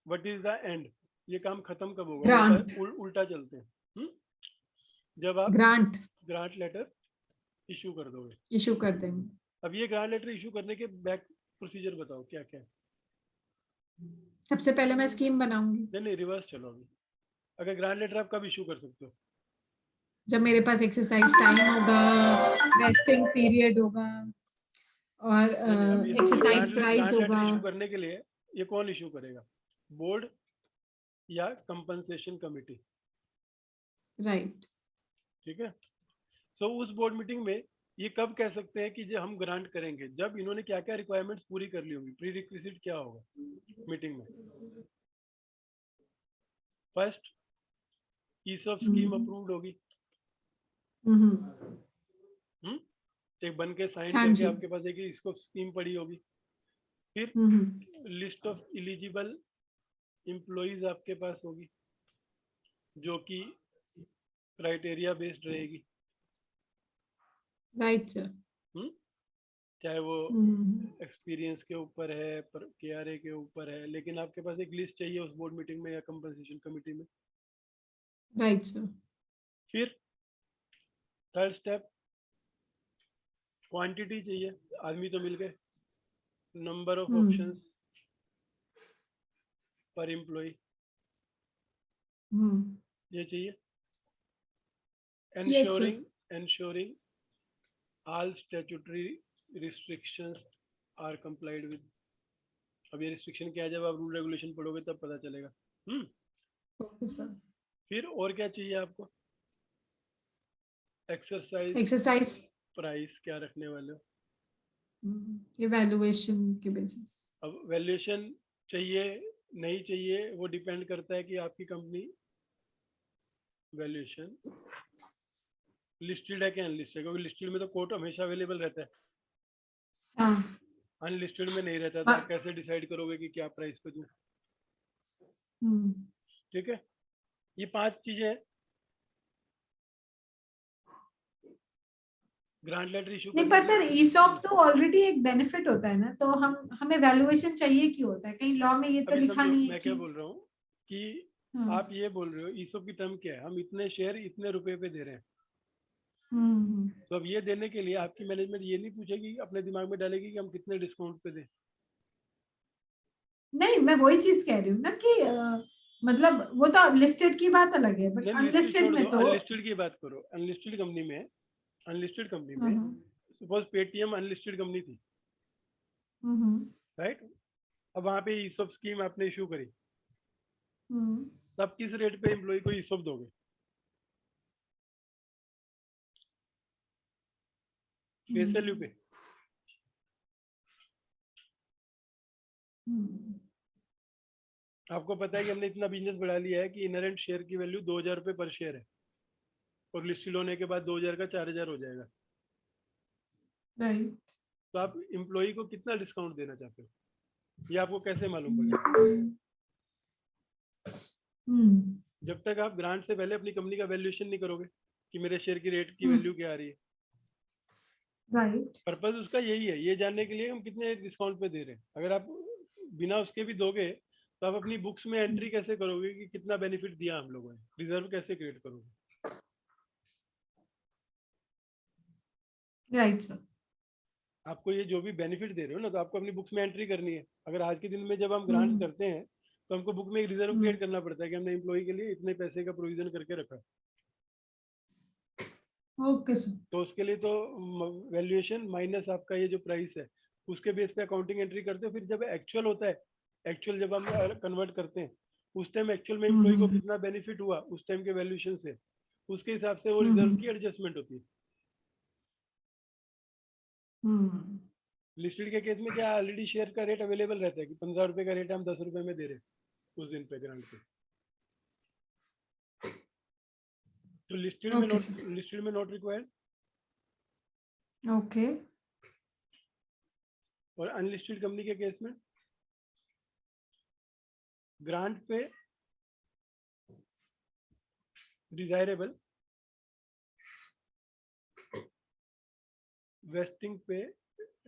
What is the end? ये काम खत्म कब होगा? ग्रांट। उल्टा चलते हैं। जब आप ग्रांट ग्रांट लेटर इशू कर दोगे। इशू कर देंगे। अब ये ग्रांट लेटर इशू करने के बैक प्रोसीजर बताओ क्या क्या है? सबसे पहले मैं स्कीम बनाऊंगी। नहीं, रिवर्स चलो। अभी अगर ग्रांट लेटर आप कब इशू कर सकते हो? जब मेरे पास एक्सरसाइज टाइम होगा, रेस्टिंग पीरियड होगा, और अभी एक्सरसाइज प्राइस ग्रांट लेटर होगा। इशू करने के लिए ये कौन इशू करेगा? बोर्ड या कंपनसेशन कमिटी? राइट। ठीक है। सो उस बोर्ड मीटिंग में ये कब कह सकते हैं कि जो हम ग्रांट करेंगे? जब इन्होंने क्या क्या रिक्वायरमेंट्स पूरी कर ली होंगी। प्री रिक्विजिट क्या होगा मीटिंग में? फर्स्ट, ईसॉप स्कीम अप्रूव्ड होगी। एक बन के साइन हाँ करके जी। आपके पास एक इसको स्कीम पड़ी होगी। फिर लिस्ट ऑफ एलिजिबल एम्प्लॉइज आपके पास होगी, जो कि क्राइटेरिया बेस्ड रहेगी। Right sir. चाहे वो एक्सपीरियंस के ऊपर है, पर KRA के ऊपर है, लेकिन आपके पास एक लिस्ट चाहिए उस बोर्ड मीटिंग में या कंपनसेशन कमेटी में। Right sir. फिर थर्ड स्टेप, क्वांटिटी चाहिए, आदमी तो मिल गए, नंबर ऑफ ऑप्शंस पर एम्प्लॉय, ये चाहिए। Yes, sir. ensuring all statutory restrictions are complied with। अब ये रिस्ट्रिक्शन क्या है, जब आप रूल रेगुलेशन पढ़ोगे तब पता चलेगा। Okay, sir. फिर और क्या चाहिए आपको? Exercise Exercise. प्राइस क्या रखने वाले हो? Evaluation के basis. अब वैल्यूएशन चाहिए नहीं चाहिए वो डिपेंड करता है कि आपकी कंपनी वैल्यूएशन लिस्टेड है कि अनलिस्टेड, क्योंकि लिस्टेड में तो कोट हमेशा अवेलेबल रहता है, हाँ, अनलिस्टेड में नहीं रहता, तो आप कैसे डिसाइड करोगे कि क्या प्राइस पे दूं? ठीक है, ये 5 चीजें हैं। ग्रांट लेटर इशू नहीं पर सर ESOP तो ऑलरेडी एक बेनिफिट होता है ना, तो हमें वैल्यूएशन चाहिए क्यों होता है? कहीं लॉ में ये तो अभी लिखा समझो नहीं है मैं कि क्या बोल रहा हूँ कि आप ये बोल रहे हो ईसोप की टर्म क्या है, हम इतने शेयर इतने रुपए पे दे रहे हैं। तो अब ये देने के लिए आपकी मैनेजमेंट ये नहीं पूछेगी, अपने दिमाग में डालेगी कि हम कितने डिस्काउंट पे दें। नहीं, मैं वही चीज कह रही हूँ ना कि मतलब वो तो लिस्टेड की बात अलग है, बट नहीं लिस्टेड अनलिस्टेड छोड़ दो, में तो अनलिस्टेड की बात करो। अनलिस्टेड कंपनी में सपोज पेटीएम अनलिस्टेड कंपनी थी, राइट? अब वहां पे ईसोप स्कीम आपने इशू करी, तब किस रेट पे एम्प्लॉय को ईसोप दोगे? फेस वैल्यू पे? आपको पता है कि हमने इतना बिजनेस बढ़ा लिया है कि इनहेरेंट शेयर की वैल्यू 2000 रुपये पर शेयर है, और लिस्टेड होने के बाद 2000 का 4000 हो जाएगा। राइट। तो आप एम्प्लॉय को कितना डिस्काउंट देना चाहते हो, ये आपको कैसे मालूम पड़ेगा? जब तक आप ग्रांट से पहले अपनी कंपनी का वैल्यूएशन नहीं करोगे कि मेरे शेयर की रेट की वैल्यू क्या आ रही है। राइट। पर्पस उसका यही है, ये जानने के लिए हम कितने डिस्काउंट पे दे रहे हैं। अगर आप बिना उसके भी दोगे तो आप अपनी बुक्स में एंट्री कैसे करोगे कि कितना बेनिफिट दिया हम लोगों ने, रिजर्व कैसे क्रिएट करोगे? Right sir. आपको ये जो भी बेनिफिट दे रहे हो ना, तो आपको अपनी बुक्स में एंट्री करनी है। अगर आज के दिन में जब हम ग्रांट करते हैं तो हमको बुक में एक रिजर्व क्रिएट करना पड़ता है कि हमने एम्प्लॉय के लिए इतने पैसे का प्रोविजन करके रखा है। Okay sir. तो उसके लिए तो वैल्यूएशन माइनस आपका ये जो प्राइस है उसके बेस पे अकाउंटिंग एंट्री करते हो। फिर जब एक्चुअल होता है, एक्चुअल जब हम कन्वर्ट करते हैं उस टाइम एक्चुअल में एम्प्लॉय को कितना बेनिफिट हुआ उस टाइम के वैल्यूएशन से, उसके हिसाब से वो रिजर्व की एडजस्टमेंट होती है। लिस्टेड के केस में क्या ऑलरेडी शेयर का रेट अवेलेबल रहता है कि 15 रुपए का रेट हम 10 रुपए में दे रहे हैं उस दिन पे ग्रांट पे। तो लिस्टेड में नॉट रिक्वायर्ड। ओके। और अनलिस्टेड कंपनी के केस में ग्रांट पे डिजायरेबल, वेस्टिंग पे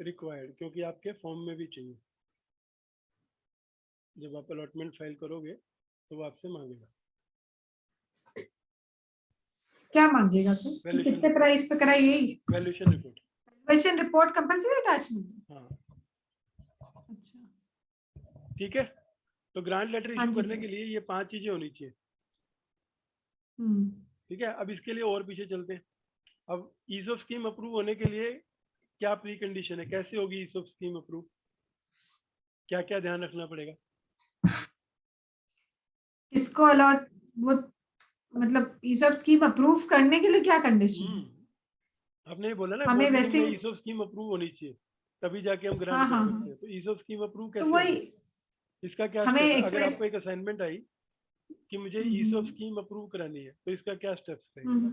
रिक्वायर्ड, क्योंकि आपके फॉर्म में भी चाहिए। जब आप अलॉटमेंट फाइल करोगे तो वो आपसे मांगेगा। क्या मांगेगा सर? कितने प्राइस पे कराई? यही valuation report. Valuation report compulsory attachment? हाँ। अच्छा। ठीक है, तो ग्रांट लेटर इशू करने के लिए ये 5 चीजें होनी चाहिए। ठीक है, अब इसके लिए और पीछे चलते हैं। अब ईसोप स्कीम अप्रूव होने के लिए क्या प्री कंडीशन है, कैसे होगी ईसोप स्कीम अप्रूव, क्या क्या ध्यान रखना पड़ेगा? इसको अलॉट वो मतलब ईसोप स्कीम अप्रूव करने के लिए क्या कंडीशन? आपने ये बोला ना हमें बोर्ड मीटिंग में वेस्टिंग। ईसोप स्कीम अप्रूव होनी चाहिए तभी जाके हम ग्रांट हाँ कर हाँ सकते हैं। हाँ, तो ईसोप स्कीम अप्रूव तो कैसे वही होगी, इसका क्या हमें स्टेप है? अगर एक्साइज। आपको एक असाइनमेंट आई कि मुझे ईसोप स्कीम अप्रूव करानी है तो इसका क्या स्टेप्स रहेंगे?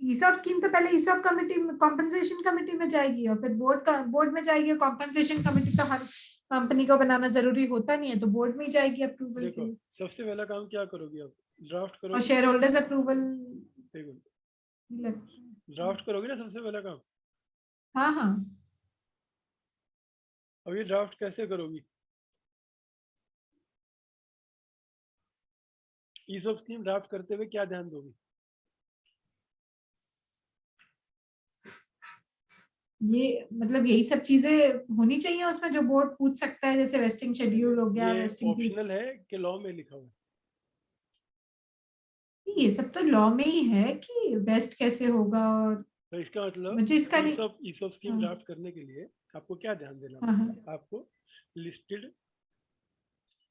ईसॉप स्कीम तो पहले ईसॉप कमेटी में, कॉम्पनसेशन कमेटी में जाएगी और फिर बोर्ड में जाएगी। कॉम्पनसेशन कमेटी तो हर कंपनी को बनाना जरूरी होता नहीं है, तो बोर्ड में ही जाएगी अप्रूवल के देखो लिए। सबसे पहला काम क्या करोगे आप, ड्राफ्ट और करोगे। Share holders approval. ड्राफ्ट करोगे ना सबसे पहला काम। हाँ हाँ। अब ये ड्राफ्ट कैसे करोगी? ईसोप स्कीम ड्राफ्ट करते हुए क्या ध्यान दोगी? ये मतलब यही सब चीजें होनी चाहिए उसमें जो बोर्ड पूछ सकता है, जैसे वेस्टिंग शेड्यूल हो गया, ये वेस्टिंग की, ऑप्शनल है कि लॉ में लिखा हुआ है? ये सब तो लॉ में ही है कि वेस्ट कैसे होगा। और तो इसका मतलब मुझे इसका नहीं। ईसॉप स्कीम हाँ ड्राफ्ट करने के लिए आपको क्या ध्यान देना हाँ हाँ। पड़ेगा? आपको लिस्टेड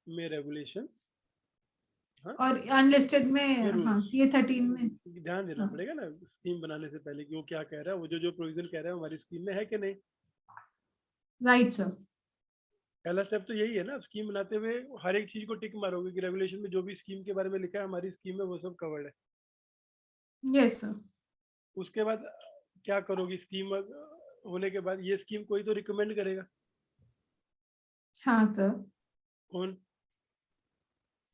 में रेगुलेशंस, हाँ, और अनलिस्टेड में में हाँ, रूल्स CA 13 में। ध्यान देना हाँ पड़ेगा ना स्कीम बनाने से पहले कि वो क्या कह रहा है, वो जो जो प्रोविजन कह रहा है हमारी स्कीम में है कि नहीं। Right sir. पहला स्टेप तो यही है ना, स्कीम बनाते हुए हर एक चीज को टिक मारोगे कि रेगुलेशन में जो भी स्कीम के बारे में लिखा है हमारी स्कीम में वो सब कवर्ड है। Yes sir. उसके बाद क्या करोगी? स्कीम होने के बाद ये स्कीम कोई तो रिकमेंड करेगा। हाँ सर। कौन?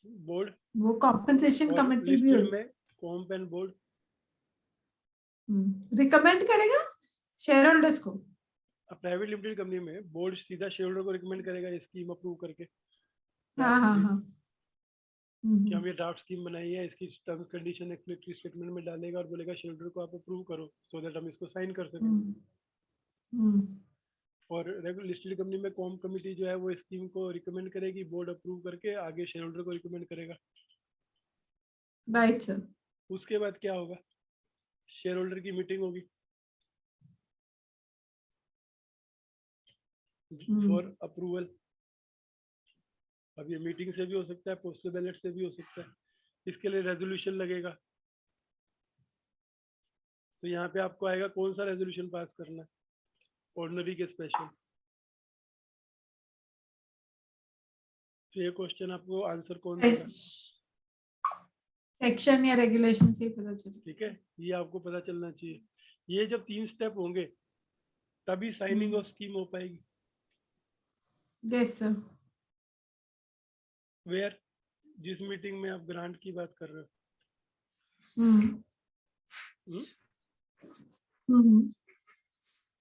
बोर्ड। वो कॉम्पनसेशन और कमेटी भी लिस्टेड होगी। में कॉम्प एंड बोर्ड। रिकमेंड करेगा शेयर होल्डर्स को। प्राइवेट लिमिटेड कंपनी में बोर्ड सीधा शेयर होल्डर को रिकमेंड करेगा ये स्कीम अप्रूव करके, हाँ ड्राफ्ट हाँ स्कीम, हाँ। कि हम ये ड्राफ्ट स्कीम बनाई है, इसकी टर्म्स कंडीशन एक्सप्लेनेटरी स्टेटमेंट में डालेगा और बोलेगा शेयर होल्डर को आप अप्रूव करो सो दैट हम इसको साइन कर सकें। हम्म, हम्म, और लिस्टेड कंपनी में कॉम कमिटी जो है वो स्कीम को रिकमेंड करेगी, बोर्ड अप्रूव करके आगे शेयर होल्डर को रिकमेंड करेगा। Right sir. उसके बाद क्या होगा? शेयर होल्डर की मीटिंग होगी फॉर अप्रूवल। अब ये मीटिंग से भी हो सकता है, पोस्टल बैलेट से भी हो सकता है। इसके लिए रेजोल्यूशन लगेगा। तो यहाँ पे आपको आएगा कौन सा रेजोल्यूशन पास करना है, ऑर्डिनरी के स्पेशल। तो ये क्वेश्चन आपको आंसर कौन देगा? सेक्शन या रेगुलेशन से ही पता चले। ठीक है, ये आपको पता चलना चाहिए। ये जब 3 स्टेप होंगे तभी साइनिंग ऑफ स्कीम हो पाएगी। Yes sir. वेयर, जिस मीटिंग में आप ग्रांट की बात कर रहे हो, हम्म,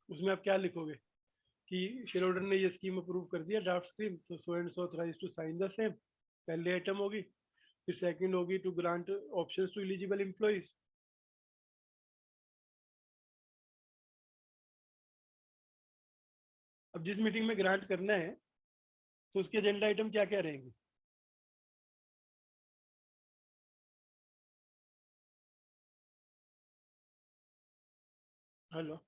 उसमें आप क्या लिखोगे कि शेयर होल्डर ने ये स्कीम अप्रूव कर दिया ड्राफ्ट स्कीम, तो so and so authorised to sign the same. पहले आइटम होगी, फिर सेकंड होगी to grant options to eligible employees. अब जिस मीटिंग में ग्रांट करना है तो उसके एजेंडा आइटम क्या क्या रहेंगे? हेलो,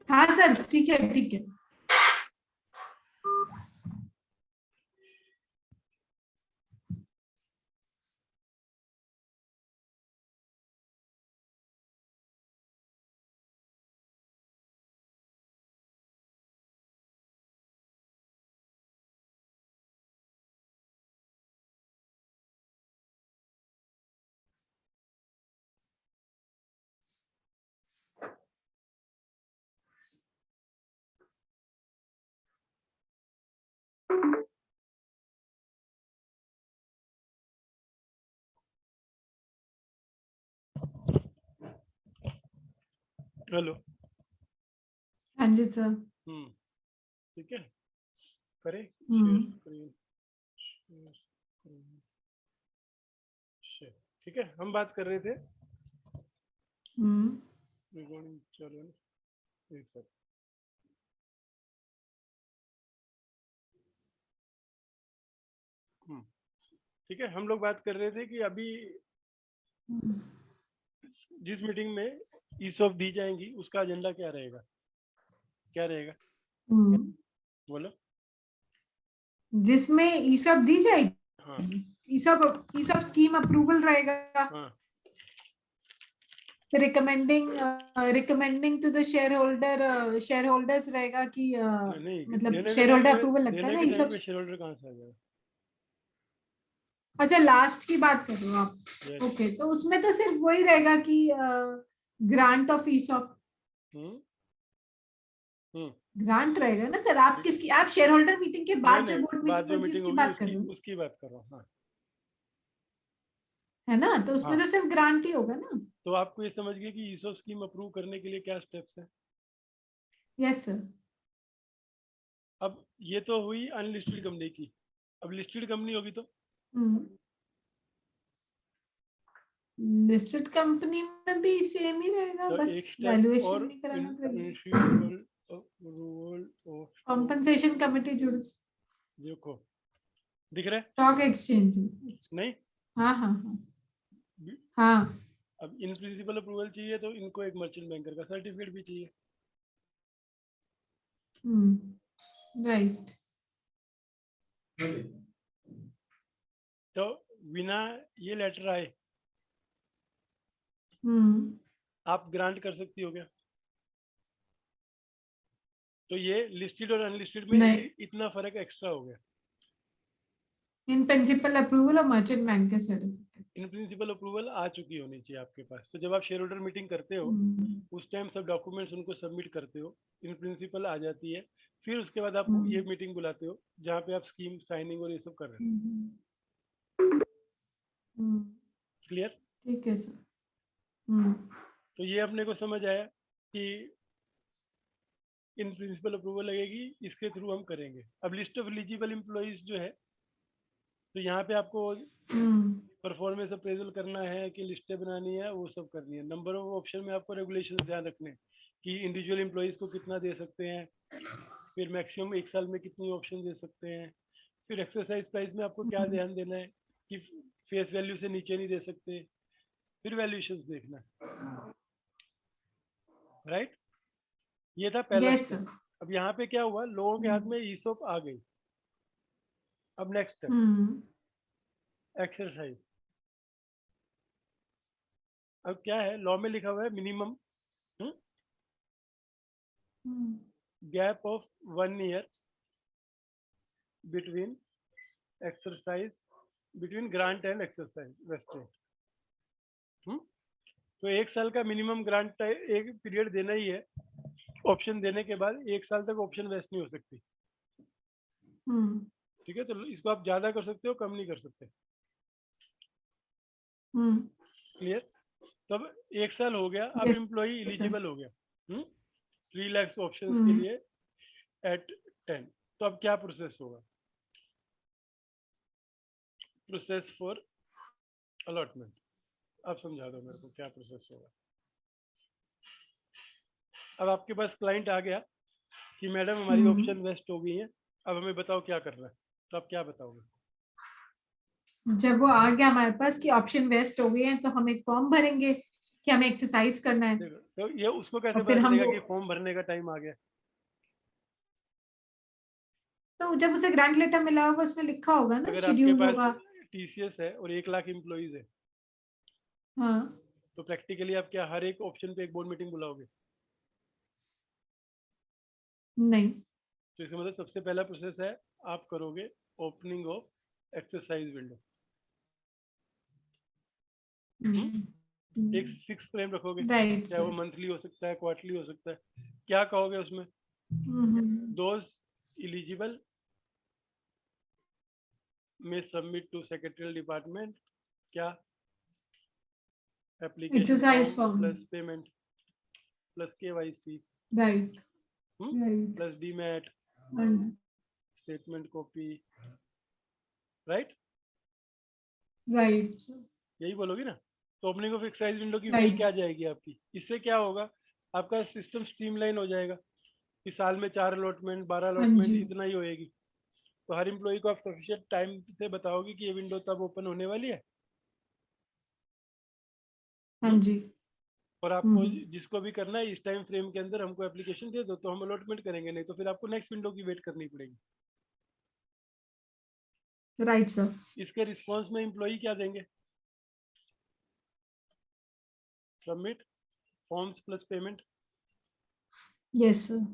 हाँ सर, ठीक है ठीक है। हेलो। हाँ जी सर। ठीक है, करें शेयर हम्म स्क्रीन, शेयर स्क्रीन, शेयर। ठीक है, हम बात कर रहे थे हम्म रिकॉर्डिंग चलो ना, एक सेकंड। ठीक है, हम लोग बात कर रहे थे कि अभी जिस मीटिंग में ईसॉप दी जाएंगी उसका एजेंडा क्या रहेगा? क्या रहेगा हम्म। बोलो। जिसमें ईसॉप दी हाँ जाएगी, ईसॉप ईसॉप स्कीम अप्रूवल रहेगा। हाँ। Recommending to the shareholders रहेगा कि नहीं, मतलब शेयर होल्डर अप्रूवल लगता है देने ना के टाइम ईसॉप। पे शेयर होल्डर कहाँ से आ जाएगा? अच्छा, लास्ट की बात कर रहे हो आप? यस। ओके, तो उसमें तो सिर्फ वही रहेगा कि grant of ESOP, hmm hmm. Grant रहेगा ना सर। आप किसकी, आप शेयर होल्डर मीटिंग के नहीं बाद जो नहीं, बोर्ड बाद मीटिंग जो होगी मीटिंग उसकी होगी बात कर उसकी रहे हो, उसकी बात कर रहा हूँ, हाँ। है ना? तो उसमें हाँ, तो सिर्फ ग्रांट ही होगा ना। तो आपको ये समझ गए कि ईसॉप स्कीम अप्रूव करने के लिए क्या स्टेप्स हैं। Yes sir. अब ये तो हुई अनलिस्टेड कंपनी की। अब लिस्टेड कंपनी होगी तो लिस्टेड कंपनी में भी सेम ही रहेगा, तो बस एक स्टेप वैल्यूएशन और नहीं कराना पड़ेगा। Principle approval of compensation committee जुड़, देखो दिख रहा है स्टॉक एक्सचेंजेस। नहीं? हाँ हाँ हाँ हाँ। अब इन प्रिंसिपल अप्रूवल चाहिए तो इनको एक मर्चेंट बैंकर का सर्टिफिकेट भी चाहिए। राइट। तो बिना ये लेटर आए आप ग्रांट कर सकती हो क्या? तो ये लिस्टेड और अनलिस्टेड में नहीं। इतना फर्क एक्स्ट्रा हो गया। इन प्रिंसिपल अप्रूवल और मर्चेंट बैंक के सर्टिफिकेट। इन प्रिंसिपल अप्रूवल आ चुकी होनी चाहिए आपके पास। तो जब आप शेयर होल्डर मीटिंग करते हो उस टाइम सब डॉक्यूमेंट्स उनको सबमिट करते हो, इन प्रिंसिपल आ जाती है, फिर उसके बाद आप ये मीटिंग बुलाते हो जहाँ पे आप स्कीम साइनिंग और ये सब कर रहे हो। क्लियर? ठीक है सर। तो ये अपने को समझ आया कि इन प्रिंसिपल अप्रूवल लगेगी, इसके थ्रू हम करेंगे। अब लिस्ट ऑफ एलिजिबल एम्प्लॉइज जो है, तो यहाँ पे आपको परफॉर्मेंस अप्रेजल करना है कि लिस्टें बनानी है, वो सब करनी है। नंबर ऑफ ऑप्शन में आपको रेगुलेशन ध्यान रखने कि इंडिविजुअल एम्प्लॉइज को कितना दे सकते हैं, फिर मैक्सिमम एक साल में कितनी ऑप्शन दे सकते हैं, फिर एक्सरसाइज प्राइस में आपको क्या ध्यान देना है कि फेस वैल्यू से नीचे नहीं दे सकते, फिर वैल्यूएशंस देखना। राइट? ये था पहला स्टेप। अब यहाँ पे क्या हुआ, लोगों के हाथ में ईसोप आ गई। अब नेक्स्ट स्टेप एक्सरसाइज। अब क्या है, लॉ में लिखा हुआ है minimum gap of 1 year between exercise, between grant and exercise wasting. तो 1 साल का मिनिमम ग्रांट एक पीरियड देना ही है। ऑप्शन देने के बाद 1 साल तक ऑप्शन वेस्ट नहीं हो सकती। ठीक है? तो इसको आप ज्यादा कर सकते हो, कम नहीं कर सकते। क्लियर? तो अब 1 साल हो गया, अब एम्प्लॉई एलिजिबल हो गया 3 लाख ऑप्शंस के लिए एट 10। तो अब क्या प्रोसेस होगा? Process for allotment. अब समझा दो मेरे को क्या प्रोसेस होगा। अब आपके पास क्लाइंट आ गया कि मैडम हमारी ऑप्शन वेस्ट हो गई है, अब हमें बताओ क्या करना है। तो आप क्या बताओगे? जब वो आ गया हमारे पास कि ऑप्शन वेस्ट हो गए हैं, तो हम एक फॉर्म भरेंगे कि हमें एक्सरसाइज करना है। तो ये उसको कैसे फिर पता हम चलेगा कि फॉर्म भरने का टाइम आ गया? तो जब उसे ग्रांट लेटर मिला होगा उसमें लिखा होगा ना, अगर आपके शेड्यूल पास होगा। टीसीएस है और 1 लाख एम्प्लॉइज है, हाँ। तो प्रैक्टिकली आप क्या हर एक ऑप्शन पे एक बोर्ड मीटिंग बुलाओगे? नहीं। तो इसका मतलब सबसे पहला प्रोसेस है, आप करोगे ओपनिंग ऑफ एक्सरसाइज विंडो। एक फिक्स फ्रेम रखोगे, चाहे वो मंथली हो सकता है, क्वार्टरली हो सकता है। क्या कहोगे उसमें? दोज एलिजिबल में सबमिट टू सेक्रेटरियल डिपार्टमेंट क्या? Application form plus payment plus KYC, right, plus demat statement copy. Right? यही बोलोगी ना? तो ओपनिंग ऑफ एक्सरसाइज विंडो की वैल्यू क्या जाएगी आपकी? इससे क्या होगा, आपका सिस्टम स्ट्रीमलाइन हो जाएगा कि साल में 4 अलॉटमेंट 12 अलॉटमेंट इतना ही होएगी। तो हर एम्प्लॉय को आप सफिशिएंट टाइम से बताओगे कि ये विंडो तब ओपन होने वाली है। हाँ जी। और आपको जिसको भी करना है इस टाइम फ्रेम के अंदर हमको एप्लीकेशन दे दो, तो हम अलॉटमेंट करेंगे, नहीं तो फिर आपको नेक्स्ट विंडो की वेट करनी पड़ेगी। Right sir. इसके रिस्पॉन्स में एम्प्लॉय क्या देंगे? Submit forms plus payment. Yes sir.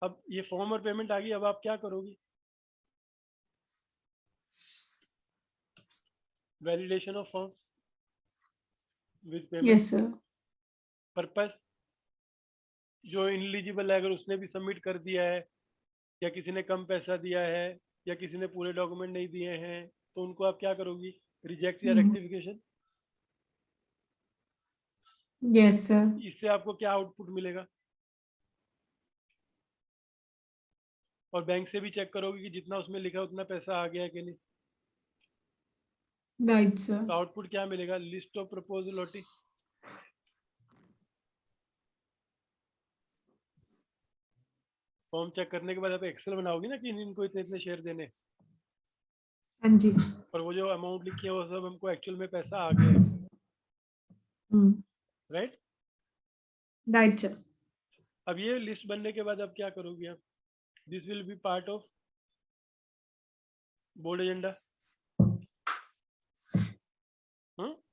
अब ये फॉर्म और पेमेंट आ गई, अब आप क्या करोगी? Validation of forms with payment. Yes sir. Purpose, जो इनएलिजिबल है अगर उसने भी सबमिट कर दिया है, या किसी ने कम पैसा दिया है, या किसी ने पूरे डॉक्यूमेंट नहीं दिए हैं, तो उनको आप क्या करोगी? रिजेक्ट या रेक्टिफिकेशन। Yes sir. इससे आपको क्या आउटपुट मिलेगा? और बैंक से भी चेक करोगे कि जितना उसमें लिखा है उतना पैसा आ गया है कि नहीं। Right sir. तो आउटपुट क्या मिलेगा? List of propose allottee. Form check करने के बाद आप एक्सेल बनाओगी ना कि इनको इतने इतने शेयर देने, हाँ जी। और वो जो अमाउंट लिखी है वो सब हमको एक्चुअल में पैसा आ गया है, राइट? Right sir. अब ये लिस्ट बनने के बाद अब क्या करोगी आप? This will be part of board agenda.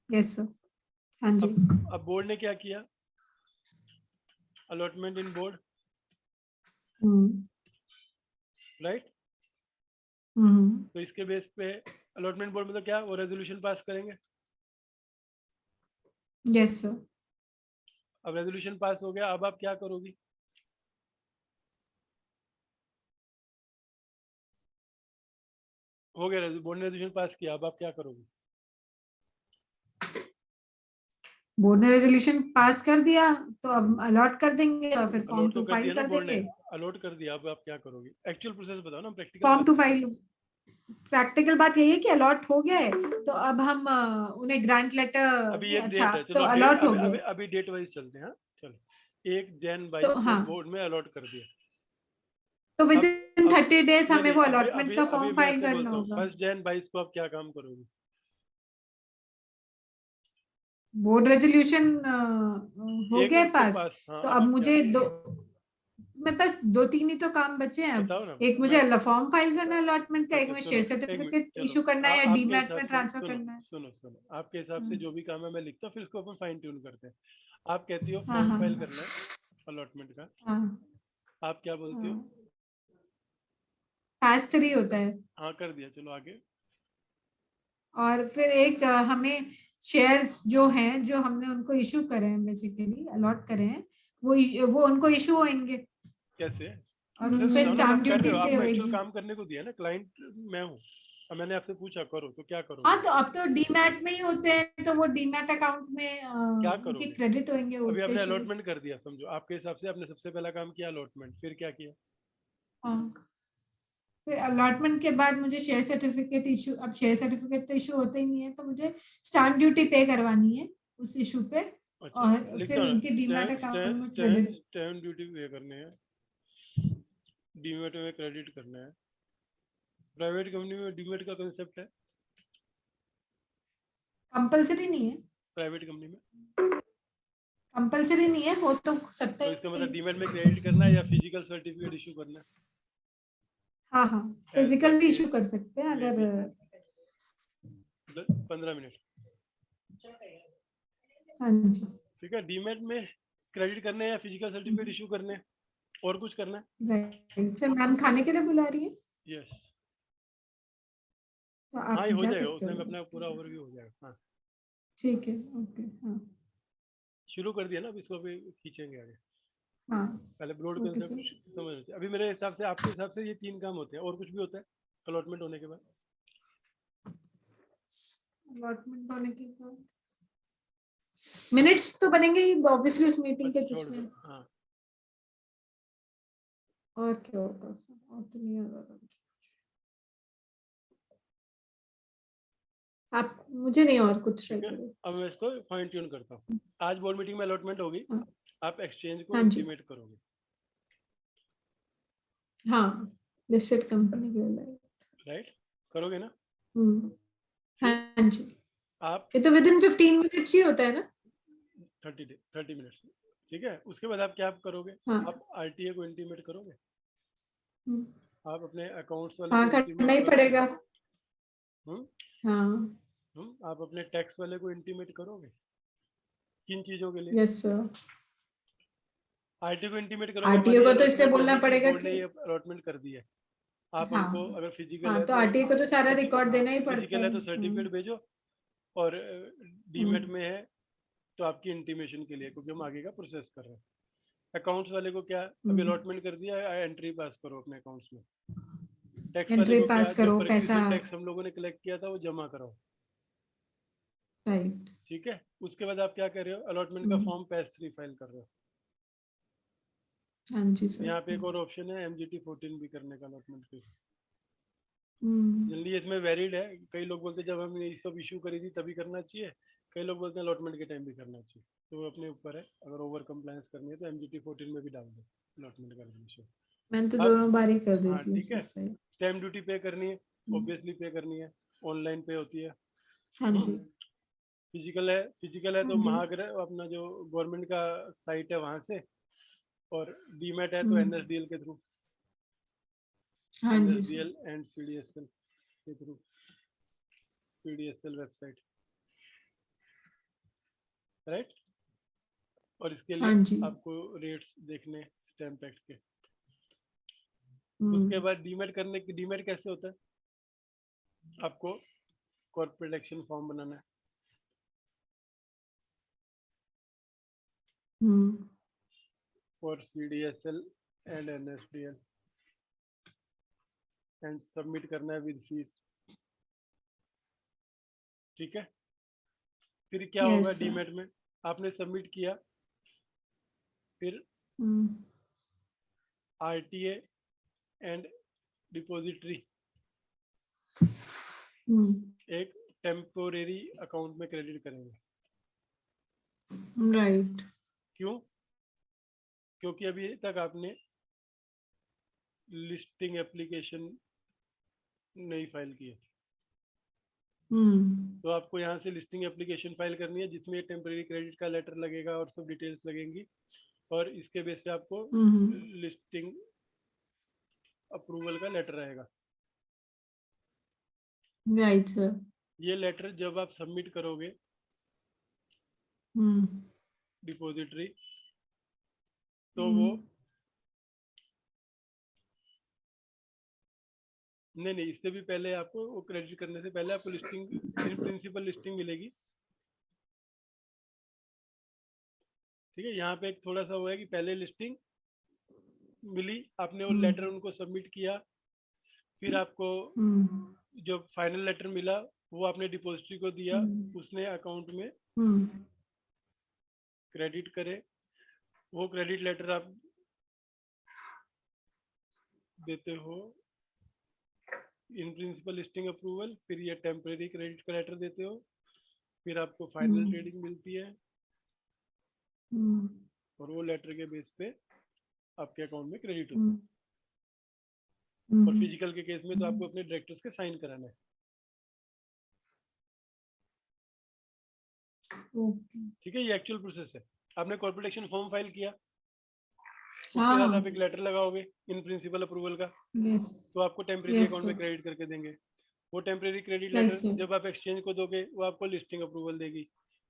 Yes sir. हाँ जी। अब बोर्ड ने क्या किया? Allotment in board, right? तो इसके बेस पे अलॉटमेंट बोर्ड मतलब क्या? वो रेजोल्यूशन पास करेंगे। Yes sir. अब रेजोल्यूशन पास हो गया, अब आप क्या करोगी? हो गया, बोर्ड ने रेजोल्यूशन पास किया, अब आप क्या करोगी? बोर्ड ने रेजोल्यूशन पास कर दिया तो अब अलॉट कर देंगे और फिर फॉर्म अलॉट तो टू कर फाइल दिया ना कर बोर्ड ने, देंगे। अलॉट कर दिया, अब आप क्या करोगी? एक्चुअल प्रोसेस बताओ ना, प्रैक्टिकल फॉर्म बात। टू फाइल, प्रैक्टिकल बात यही है कि अलॉट हो गया है तो अब हम उन्हें ग्रांट लेटर अभी नहीं, ये अच्छा डेट है, तो चलो अलॉट हो अभी गया अभी डेट वाइज चलते हैं। हाँ, चलो 1 जन तो 22 को हाँ, बोर्ड में अलॉट कर दिया। तो विद अब इन अब 30 डेज नहीं हमें नहीं, वो अभी अलॉटमेंट अभी का अभी फॉर्म मैं फाइल आपसे करना बोलता हूँ, होगा। 1 जन 22 को आप क्या काम करोगे? बोर्ड रेजोल्यूशन हो एक गया मिनट तो पास, पास, हाँ तो अब अब आप क्या मुझे करोगे? दो, मेरे पास दो तीन ही तो काम बचे हैं अब। बताओ ना। एक मुझे मैं फॉर्म फाइल करना है अलॉटमेंट का, एक अच्छा में सुनो, शेयर एक मिनट, सर्टिफिकेट चलो इशू करना है या आपके डीमैट हिसाब में से ट्रांसफर सुनो करना है। सुनो सुनो, आपके हिसाब से हाँ जो भी काम है मैं लिखता हूँ, फिर उसको अपन फाइन ट्यून करते हैं। आप कहती हो हाँ फॉर्म हाँ फाइल करना है अलॉटमेंट का, हाँ आप क्या बोलती हो? हाँ। पास 3 होता है। हाँ कर दिया, चलो आगे। और फिर एक हमें शेयर्स जो हैं, जो हमने उनको इशू करे हैं, बेसिकली अलॉट करे हैं, वो उनको इशू होंगे कैसे? और उन प्रोसेस पे बताओ ना, स्टैम्प आप कर ड्यूटी रहे हो, पे आपको एक्चुअल होगी। काम करने को दिया ना, क्लाइंट मैं हूँ, अब मैंने आपसे पूछा करो, तो क्या करोगे हाँ, आप? तो अब तो डीमैट में ही होते हैं, तो वो डीमैट अकाउंट में क्या उनके करोगे? क्रेडिट होंगे अभी उतने आपने शेयर्स। अलॉटमेंट कर दिया, समझो आपके हिसाब से आपने सबसे पहला काम किया अलॉटमेंट, फिर क्या किया? हाँ, फिर अलॉटमेंट के बाद मुझे शेयर सर्टिफिकेट इशू, अब शेयर सर्टिफिकेट तो इशू होते ही नहीं है, तो मुझे स्टैम्प ड्यूटी पे करवानी है उस इशू पे, अच्छा और लिख फिर दो ना, उनके डीमैट अकाउंट में क्रेडिट। स्टैम्प ड्यूटी पे करने हैं, डीमेट में क्रेडिट करना है। प्राइवेट कंपनी में डीमेट का कंसेप्ट है, कंपलसरी नहीं है, प्राइवेट कंपनी में। कंपलसरी नहीं है, हो तो सकता तो इसका है। मतलब डीमेट में क्रेडिट करना है या फिजिकल सर्टिफिकेट इशू करना हाँ हाँ, है? एज पर फिजिकल भी इशू केस कर सकते हैं में अगर। भी 15 मिनट, हाँ जी। ठीक है। डीमेट में क्रेडिट करने हैं या फिजिकल सर्टिफिकेट इशू करने हैं, और कुछ करना है? राइट सर, मैम खाने के लिए बुला रही है, यस, तो हाँ आप ये हो जा जाएगा, सकते उतने में हो। अपना पूरा ओवरव्यू हो जाएगा। हाँ ठीक है, ओके। हाँ शुरू कर दिया ना, अब इसको अभी खींचेंगे आगे। हाँ, पहले ब्रॉड ओके सर। कंसेप्ट समझ लेते हैं। अभी मेरे हिसाब से, आपके हिसाब से ये 3 काम होते हैं, और कुछ भी होता है अलॉटमेंट होने के बाद? अलॉटमेंट होने के बाद मिनट्स तो बनेंगे ही ऑब्वियसली उस मीटिंग के, अच्छा छोड़ दो, जिसमें हाँ। और क्या होगा सर, और तो नहीं आ रहा कुछ। आप मुझे नहीं और कुछ ट्राई ठीक है, करो। अब मैं इसको फाइन ट्यून करता हूँ। आज बोर्ड मीटिंग में अलॉटमेंट होगी, हाँ आप एक्सचेंज को हाँ जी। इंटीमेट करोगे, हाँ, लिस्टेड कंपनी के लिए। राइट? करोगे ना? फिर हाँ जी। आप ये तो विद इन 15 मिनट्स ही होता है ना। 30 मिनट्स, ठीक है। उसके बाद आप क्या करोगे? हाँ। आप आरटीए को इंटीमेट करोगे, हम्म, आप अपने अकाउंट्स वाले हाँ को करना इंटीमेट ही करोगे, पड़ेगा। हम्म हाँ। आप अपने टैक्स वाले को इंटीमेट करोगे। किन चीज़ों के लिए? Yes sir. आरटीए को इंटीमेट करोगे, मान आरटीओ लीजिए को तो इसलिए अलॉटमेंट बोलना होगी कि पड़ेगा बोर्ड ने कि, ये अलॉटमेंट कर दी है। आप हाँ हमको, अगर फिजिकल हाँ, है तो तो आरटीओ को तो सारा रिकॉर्ड हाँ देना ही पड़ता फिजिकल है। है तो सर्टिफिकेट भेजो, और डीमेट हम्म, में है तो आपकी इंटीमेशन के लिए, क्योंकि हम आगे का प्रोसेस कर रहे हैं। अकाउंट्स वाले को क्या, अभी अलॉटमेंट कर दिया है, एंट्री पास करो अपने अकाउंट्स में। टैक्स वाले एंट्री को क्या, पास जो करो पैसा। परक्विजिट टैक्स हम लोगों ने कलेक्ट किया था वो जमा कराओ, राइट। ठीक है। उसके बाद आप क्या कर रहे हो? अलॉटमेंट का फॉर्म पैस 3 फाइल कर रहे हो। हाँ जी सर। यहाँ पे एक और ऑप्शन है MGT 14 भी करने का अलॉटमेंट के। जनरली इसमें वैलिड है, कई लोग बोलते हैं जब हमने ये सब इशू करी थी तभी करना चाहिए, कई लोग बोलते हैं अलॉटमेंट के टाइम भी करना चाहिए, तो वो अपने ऊपर है। अगर ओवर कंप्लायंस करनी है तो MGT 14 में भी डाल दो अलॉटमेंट का रेगुलेशन। मैंने तो अब दोनों बार ही कर हाँ देती हूँ ठीक है, सर। स्टैम्प ड्यूटी पे करनी है, ऑब्वियसली पे करनी है, ऑनलाइन पे होती है। हाँ जी। फिजिकल है हाँ तो जी। महागृह अपना जो गवर्नमेंट का साइट है वहां से, और डीमेट है तो हम्म, NSDL के थ्रू, हाँ जी सर। NSDL एंड CDSL के थ्रू, PDSL वेबसाइट, राइट। और इसके हाँ लिए जी। आपको रेट्स देखने स्टैम्प एक्ट के। उसके हम्म। बाद डीमेट करने की, डीमेट कैसे होता है, आपको कॉर्पोरेट एक्शन फॉर्म बनाना है, हम्म। For CDSL and NSDL, and submit करना है विद फीस, ठीक है। फिर क्या होगा यस सर। डीमेट में, आपने सबमिट किया, फिर हम्म। RTA एंड डिपॉजिटरी हम्म। एक टेम्पोरेरी अकाउंट में क्रेडिट करेंगे। राइट। क्यों? क्योंकि अभी तक आपने लिस्टिंग एप्लीकेशन नहीं फाइल की है, हम्म। तो आपको यहाँ से लिस्टिंग एप्लीकेशन फाइल करनी है, जिसमें टेम्परेरी क्रेडिट का लेटर लगेगा और सब डिटेल्स लगेंगी, और इसके बेस पे आपको हम्म। लिस्टिंग अप्रूवल का लेटर आएगा। Right sir. ये लेटर जब आप सबमिट करोगे हम्म। डिपॉजिटरी, तो वो हम्म। नहीं, इससे भी पहले आपको वो क्रेडिट करने से पहले आपको लिस्टिंग इन प्रिंसिपल लिस्टिंग मिलेगी, ठीक है। यहाँ पे एक थोड़ा सा हुआ है कि पहले लिस्टिंग मिली, आपने वो लेटर हम्म। उनको सबमिट किया, फिर आपको हम्म। जो फाइनल लेटर मिला वो आपने डिपॉजिटरी को दिया, हम्म। उसने अकाउंट में हम्म। क्रेडिट करे, वो क्रेडिट लेटर आप देते हो इन प्रिंसिपल लिस्टिंग अप्रूवल, फिर ये टेम्परेरी क्रेडिट का लेटर देते हो, फिर आपको फाइनल हम्म। ट्रेडिंग मिलती है, हम्म। और वो लेटर के बेस पे आपके अकाउंट में क्रेडिट होता है। हम्म। और हम्म। फिजिकल के केस में तो आपको अपने डायरेक्टर्स के साइन कराना है, ओके। ठीक है। ये एक्चुअल प्रोसेस है। आपने कॉर्पोरेट एक्शन फॉर्म फाइल किया, उसके साथ आप हाँ। एक लेटर लगाओगे इन प्रिंसिपल अप्रूवल का, यस। तो आपको टेम्परेरी यस अकाउंट में सर। क्रेडिट करके देंगे। वो temporary credit right letter sir. जब आप एक्सचेंज को दोगे वो आपको लिस्टिंग अप्रूवल देगी,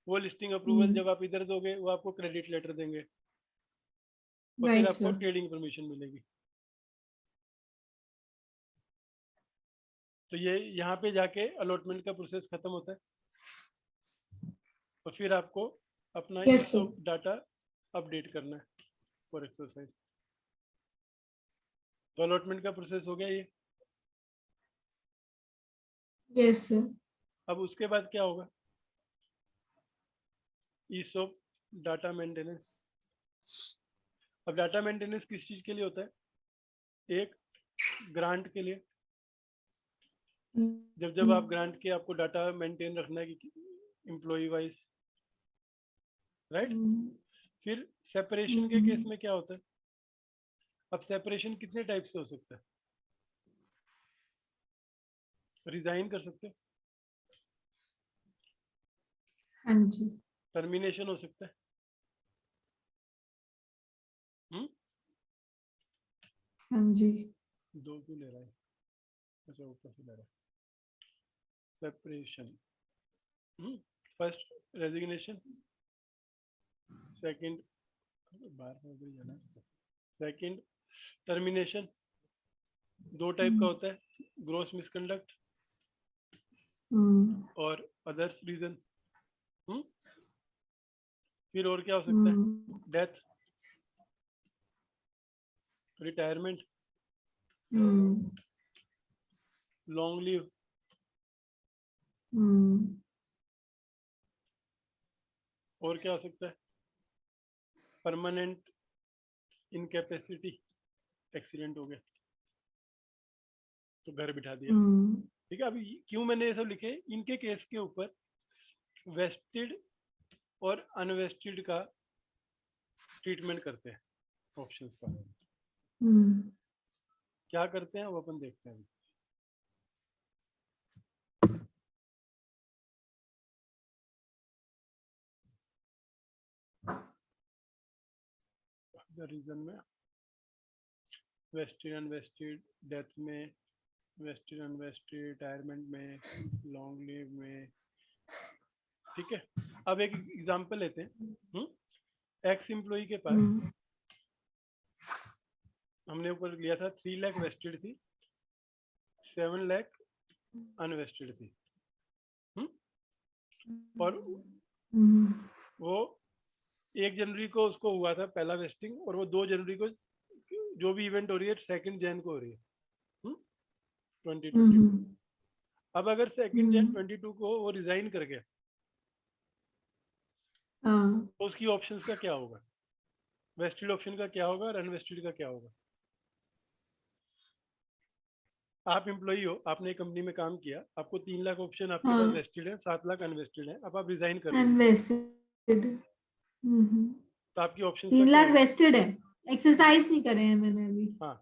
वो लिस्टिंग अप्रूवल हम्म। जब आप इधर दोगे वो आपको क्रेडिट लेटर देंगे, और फिर राइट आपको सर। ट्रेडिंग परमिशन मिलेगी। तो ये यहाँ पे जाके अलॉटमेंट का प्रोसेस खत्म होता है, और फिर आपको अपना yes sir. ESOP data update करना है फॉर एक्सरसाइज। तो अलॉटमेंट का प्रोसेस हो गया ये। Yes sir. अब उसके बाद क्या होगा, ईसॉप डाटा मेंटेनेंस। अब डाटा मेंटेनेंस किस चीज़ के लिए होता है, एक ग्रांट के लिए, जब जब आप ग्रांट के आपको डाटा मेंटेन रखना है कि एम्प्लॉय वाइज, राइट। फिर सेपरेशन के केस में क्या होता है, अब सेपरेशन कितने टाइप से हो सकता है, रिजाइन कर सकते हो, हाँ जी। टर्मिनेशन हो सकता है, हम्म। हाँ जी। दो क्यों ले रहा है, अच्छा ऊपर से ले रहा है, सेपरेशन, फर्स्ट रेजिग्नेशन, सेकंड, बार बार भी जाना, सेकंड टर्मिनेशन, दो टाइप का होता है, ग्रॉस मिसकंडक्ट और अदर्स रीजन, फिर और क्या हो सकता है, डेथ, रिटायरमेंट, लॉन्ग लीव, और क्या हो सकता है, परमानेंट इनकैपेसिटी, एक्सीडेंट हो गया, तो घर बिठा दिया, ठीक है। अभी क्यों मैंने ये सब लिखे, इनके केस के ऊपर वेस्टेड और अनवेस्टेड का ट्रीटमेंट करते हैं ऑप्शंस का। क्या करते हैं वो अपन देखते हैं। रीजन में वेस्टेड अनवेस्टेड, डेथ में, वेस्टेड अनवेस्टेड, रिटायरमेंट में, लॉन्ग लिव में, ठीक है। अब एक एग्जांपल लेते हैं। एक्स एम्प्लॉई के पास हमने ऊपर लिया था 3 लाख वेस्टेड थी, 7 लाख अनवेस्टेड थी। और वो 1 जनवरी को उसको हुआ था पहला वेस्टिंग, और वो 2 जनवरी को जो भी इवेंट हो रही है 2 जैन को हो रही है 2022। अब अगर 2 जैन 22 को वो रिजाइन कर गया तो उसकी ऑप्शंस का क्या होगा, वेस्टेड ऑप्शन का क्या होगा और अनवेस्टेड का क्या होगा। आप एम्प्लॉई हो, आपने एक कंपनी में काम किया, आपको 3 लाख ऑप्शन आपके पास वेस्टेड है, 7 लाख अनवेस्टेड है, अब आप रिजाइन कर रहे हो अनवेस्टेड। तो आपकी ऑप्शंस का 3 क्या लाख होगा। वेस्टेड है, एक्सरसाइज नहीं करे हैं मैंने अभी, हाँ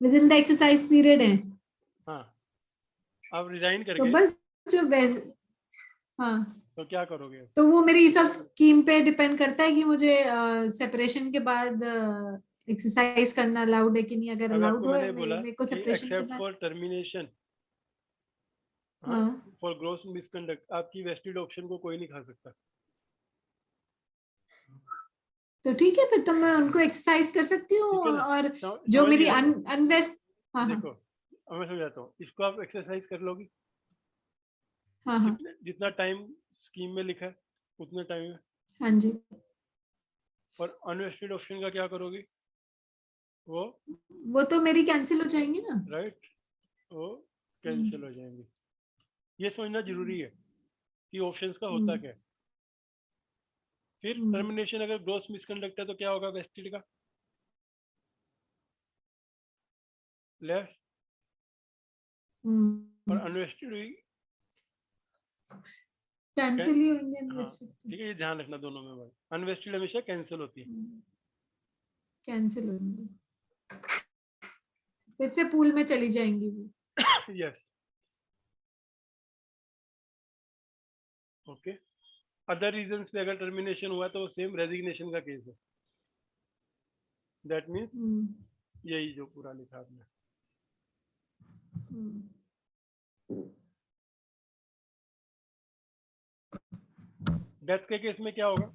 with in the exercise period है, हाँ, आप रिजाइन कर तो गए बस जो बेस्ट, हाँ, तो क्या करोगे। तो वो मेरी सब स्कीम पे डिपेंड करता है कि मुझे सेपरेशन के बाद एक्सरसाइज करना अलाउड है कि नहीं। अगर अब अलाउड आपको हो मैंने बोला मेरे को कि सेपरेशन के एक्सेप्ट बाद, फॉर टर्मिनेशन, हाँ, हाँ, फॉर ग्रॉस मिसकंडक्ट आपकी वेस्टेड ऑप्शन को कोई नहीं खा सकता। तो ठीक है, फिर तो मैं उनको एक्सरसाइज कर सकती हूँ। ठीक है ना, और जो समझ मेरी गए ना। अनवेस्ट, हाँ हाँ देखो अब मैं समझाता हूँ, इसको आप एक्सरसाइज कर लोगी हाँ हाँ जितने जितना टाइम स्कीम में लिखा है उतने टाइम में, हाँ जी, और अनवेस्टेड ऑप्शन का क्या करोगी, वो वो तो मेरी कैंसिल हो जाएंगी ना। राइट, वो कैंसिल हो जाएंगे। ये समझना जरूरी है कि ऑप्शंस का होता क्या है। फिर टर्मिनेशन अगर ग्रॉस मिसकंडक्ट है तो क्या होगा वेस्टेड का, लेफ्ट, और अनवेस्टेड हुई कैंसिल ही होंगे हाँ, अनवेस्टेड, ठीक है, ये ध्यान रखना दोनों में भाई, अनवेस्टेड हमेशा कैंसिल होती कैंसिल होंगे, फिर से पूल में चली जाएंगी वो। है यस, ओके। अदर रीजंस पे अगर टर्मिनेशन हुआ तो सेम रेजिग्नेशन का केस है, दैट मीन्स यही जो पूरा लिखा आपने। डेथ के केस में क्या होगा,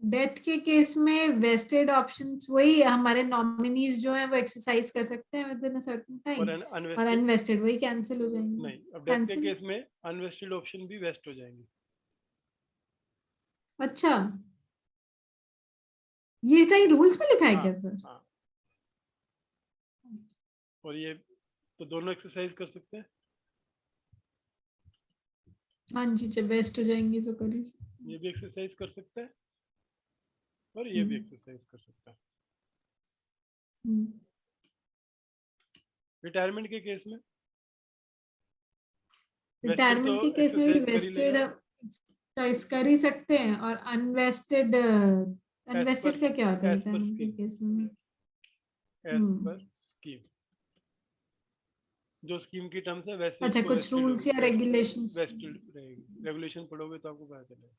डेथ के केस में वेस्टेड ऑप्शंस वही हमारे नॉमिनीज जो हैं वो एक्सरसाइज कर सकते हैं विद इन अ सर्टेन और टाइम, और अनवेस्टेड अनवेस्टेड वही कैंसिल हो जाएंगे। नहीं, अब डेथ के कैंसिल, केस में अनवेस्टेड ऑप्शन भी वेस्ट हो जाएंगे। अच्छा, ये कहीं रूल्स में लिखा है हाँ क्या सर? हाँ, और ये तो दोनों एक्सरसाइज कर सकते हैं, हाँ जी, जब वेस्ट हो जाएंगे तो कर ही सकते ये भी एक्सरसाइज कर सकता है और ये भी हैं। एक्सरसाइज कर सकता है। रिटायरमेंट के केस में वेस्टेड तो रिटायरमेंट के केस में भी एक्सरसाइज कर ही वेस्टेड लेगा एक्सरसाइज कर ही सकते हैं, और अनवेस्टेड, एज पर अनवेस्टेड का क्या होता है एज पर रिटायरमेंट के स्कीम, केस में? एज पर स्कीम, जो स्कीम की टर्म्स है वैसे अच्छा, उसको कुछ वेस्टेड रूल्स होगी, या रेगुलेशंस। वेस्टेड रहेगी। रेगुलेशन पढ़ोगे तो आपको पता चलेगा,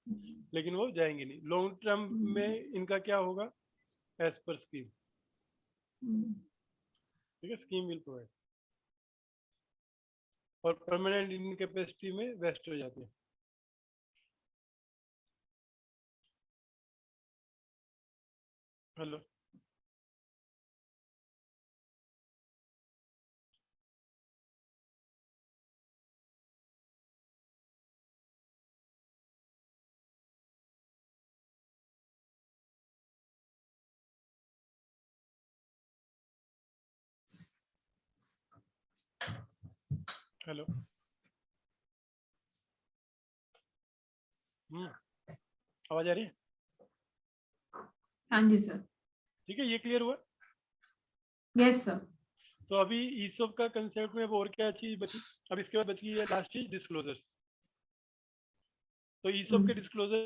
लेकिन वो जाएंगे नहीं। लॉन्ग टर्म में इनका क्या होगा, एज पर स्कीम, ठीक है, स्कीम विल प्रोवाइड, और परमानेंट इनकैपेसिटी में वेस्ट हो जाते हैं। हेलो, हेलो, आवाज आ रही है, हाँ जी सर। ठीक है, ये क्लियर हुआ। Yes, sir. तो अभी ईसॉप का कंसेप्ट में अब और क्या चीज बची? अब इसके बाद बची है लास्ट चीज डिस्क्लोजर। तो ईसॉप के डिस्क्लोजर